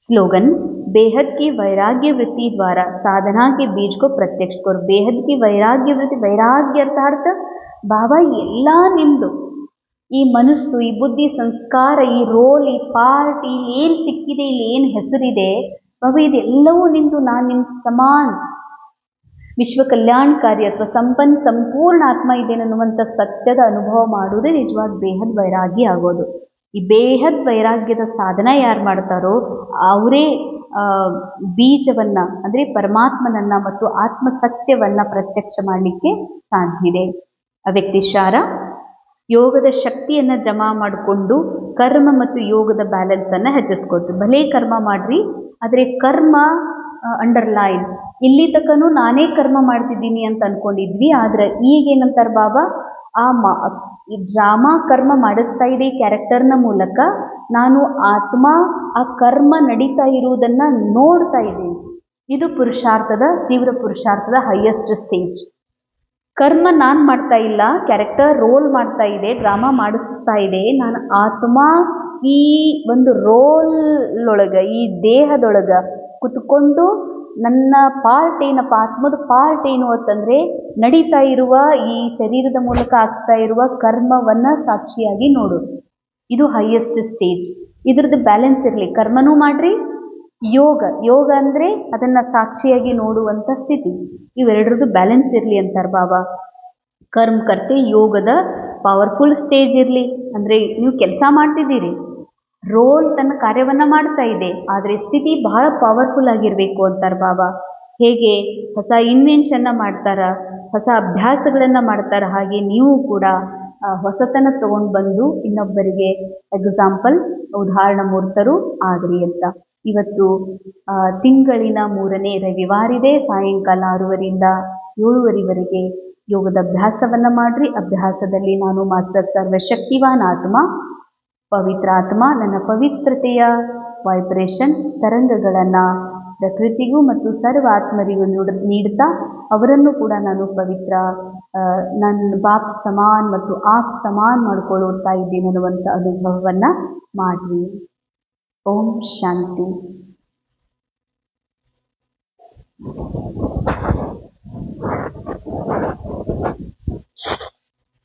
ಸ್ಲೋಗನ್, बेहद की वैराग्य वृत्ति द्वारा साधना के बीज को प्रत्यक्ष करो. बेहद की वैराग्य वृत्ति, वैराग्ಯ ಅರ್ಥಾತ್ ಬಾಬಾ ಎಲ್ಲ ನಿಮ್ಮದು ಈ ಮನಸ್ಸು, ಈ ಬುದ್ಧಿ, ಸಂಸ್ಕಾರ, ಈ ರೋಲ್, ಈ ಪಾರ್ಟ್, ಇಲ್ಲಿ ಏನು ಸಿಕ್ಕಿದೆ, ಇಲ್ಲಿ ಏನು ಹೆಸರಿದೆ ಬಾಬಾ, ಇದೆಲ್ಲವೂ ನಿಮ್ಮದು. ನಾನು ನಿಮ್ಮ ಸಮಾನ ವಿಶ್ವ ಕಲ್ಯಾಣಕಾರಿ ಅಥವಾ ಸಂಪೂರ್ಣ ಆತ್ಮ ಇದ್ದೇನೆ ಅನ್ನುವಂಥ ಸತ್ಯದ ಅನುಭವ ಮಾಡುವುದೇ ನಿಜವಾದ ಬೇಹದ್ ವೈರಾಗ್ಯ ಆಗೋದು. ಈ ಬೇಹದ್ ವೈರಾಗ್ಯದ ಸಾಧನ ಯಾರು ಮಾಡ್ತಾರೋ ಅವರೇ ಬೀಜವನ್ನು ಅಂದರೆ ಪರಮಾತ್ಮನನ್ನು ಮತ್ತು ಆತ್ಮ ಸತ್ಯವನ್ನು ಪ್ರತ್ಯಕ್ಷ ಮಾಡಲಿಕ್ಕೆ ಸಾಧ್ಯ ಇದೆ. ವ್ಯಕ್ತಿಶಾರ, ಯೋಗದ ಶಕ್ತಿಯನ್ನು ಜಮಾ ಮಾಡಿಕೊಂಡು ಕರ್ಮ ಮತ್ತು ಯೋಗದ ಬ್ಯಾಲೆನ್ಸನ್ನು ಹೆಚ್ಚಿಸ್ಕೊತು. ಭಲೇ ಕರ್ಮ ಮಾಡ್ರಿ, ಆದರೆ ಕರ್ಮ ಅಂಡರ್ಲೈನ್, ಇಲ್ಲಿ ತನಕನೂ ನಾನೇ ಕರ್ಮ ಮಾಡ್ತಿದ್ದೀನಿ ಅಂತ ಅಂದ್ಕೊಂಡಿದ್ವಿ. ಆದರೆ ಈಗೇನಂತಾರೆ ಬಾಬಾ, ಈ ಡ್ರಾಮಾ ಕರ್ಮ ಮಾಡಿಸ್ತಾ ಇದೆ ಈ ಕ್ಯಾರೆಕ್ಟರ್ನ ಮೂಲಕ. ನಾನು ಆತ್ಮ ಆ ಕರ್ಮ ನಡೀತಾ ಇರುವುದನ್ನು ನೋಡ್ತಾ ಇದ್ದೀನಿ. ಇದು ಪುರುಷಾರ್ಥದ, ತೀವ್ರ ಪುರುಷಾರ್ಥದ ಹೈಯೆಸ್ಟ್ ಸ್ಟೇಜ್. ಕರ್ಮ ನಾನು ಮಾಡ್ತಾ ಇಲ್ಲ, ಕ್ಯಾರೆಕ್ಟರ್ ರೋಲ್ ಮಾಡ್ತಾ ಇದೆ, ಡ್ರಾಮಾ ಮಾಡಿಸ್ತಾ ಇದೆ. ನಾನು ಆತ್ಮ ಈ ಒಂದು ರೋಲ್ ಈ ದೇಹದೊಳಗೆ ಕುತ್ಕೊಂಡು ನನ್ನ ಪಾರ್ಟ್ ಏನಪ್ಪ, ಆತ್ಮದ ಪಾರ್ಟ್ ಏನು ಅಂತಂದರೆ ನಡೀತಾ ಇರುವ ಈ ಶರೀರದ ಮೂಲಕ ಆಗ್ತಾ ಇರುವ ಕರ್ಮವನ್ನು ಸಾಕ್ಷಿಯಾಗಿ ನೋಡೋದು. ಇದು ಹೈಯೆಸ್ಟ್ ಸ್ಟೇಜ್. ಇದ್ರದ್ದು ಬ್ಯಾಲೆನ್ಸ್ ಇರಲಿ, ಕರ್ಮನೂ ಮಾಡ್ರಿ, ಯೋಗ ಅಂದರೆ ಅದನ್ನು ಸಾಕ್ಷಿಯಾಗಿ ನೋಡುವಂಥ ಸ್ಥಿತಿ, ಇವೆರಡರದ್ದು ಬ್ಯಾಲೆನ್ಸ್ ಇರಲಿ ಅಂತಾರೆ ಬಾಬಾ. ಕರ್ತೆ ಯೋಗದ ಪವರ್ಫುಲ್ ಸ್ಟೇಜ್ ಇರಲಿ, ಅಂದರೆ ನೀವು ಕೆಲಸ ಮಾಡ್ತಿದ್ದೀರಿ, ರೋಲ್ ತನ್ನ ಕಾರ್ಯವನ್ನು ಮಾಡ್ತಾ ಇದೆ, ಆದರೆ ಸ್ಥಿತಿ ಬಹಳ ಪವರ್ಫುಲ್ ಆಗಿರಬೇಕು ಅಂತಾರೆ ಬಾಬಾ. ಹೇಗೆ ಹೊಸ ಇನ್ವೆನ್ಷನ್ನ ಮಾಡ್ತಾರ, ಹೊಸ ಅಭ್ಯಾಸಗಳನ್ನು ಮಾಡ್ತಾರ, ಹಾಗೆ ನೀವು ಕೂಡ ಹೊಸತನ ತಗೊಂಡು ಬಂದು ಇನ್ನೊಬ್ಬರಿಗೆ ಎಕ್ಸಾಂಪಲ್, ಉದಾಹರಣ ಮೂರ್ತರು ಆಗ್ರಿ ಅಂತ. ಇವತ್ತು ತಿಂಗಳಿನ 3ನೇ ರವಿವಾರ ಇದೆ. ಸಾಯಂಕಾಲ 6 ಗಂಟೆಯಿಂದ 7 ಗಂಟೆವರೆಗೆ ಯೋಗದ ಅಭ್ಯಾಸವನ್ನು ಮಾಡ್ರಿ. ಅಭ್ಯಾಸದಲ್ಲಿ ನಾನು ಮಾಸ್ಟರ್ ಸರ್ವಶಕ್ತಿವಾನ್ ಆತ್ಮ, ಪವಿತ್ರ ಆತ್ಮ, ನನ್ನ ಪವಿತ್ರತೆಯ ವೈಬ್ರೇಷನ್ ತರಂಗಗಳನ್ನು ಪ್ರಕೃತಿಗೂ ಮತ್ತು ಸರ್ವ ಆತ್ಮರಿಗೂ ನೀಡ್ತಾ ಅವರನ್ನು ಕೂಡ ನಾನು ಪವಿತ್ರ ನನ್ನ ಬಾಪ್ ಸಮಾನ್ ಮತ್ತು ಆಪ್ ಸಮಾನ್ ಮಾಡ್ಕೊಳ್ತಾ ಇದ್ದೀನಿ ಅನ್ನುವಂಥ ಅನುಭವವನ್ನು ಮಾಡ್ರಿ. ಓಂ ಶಾಂತಿ.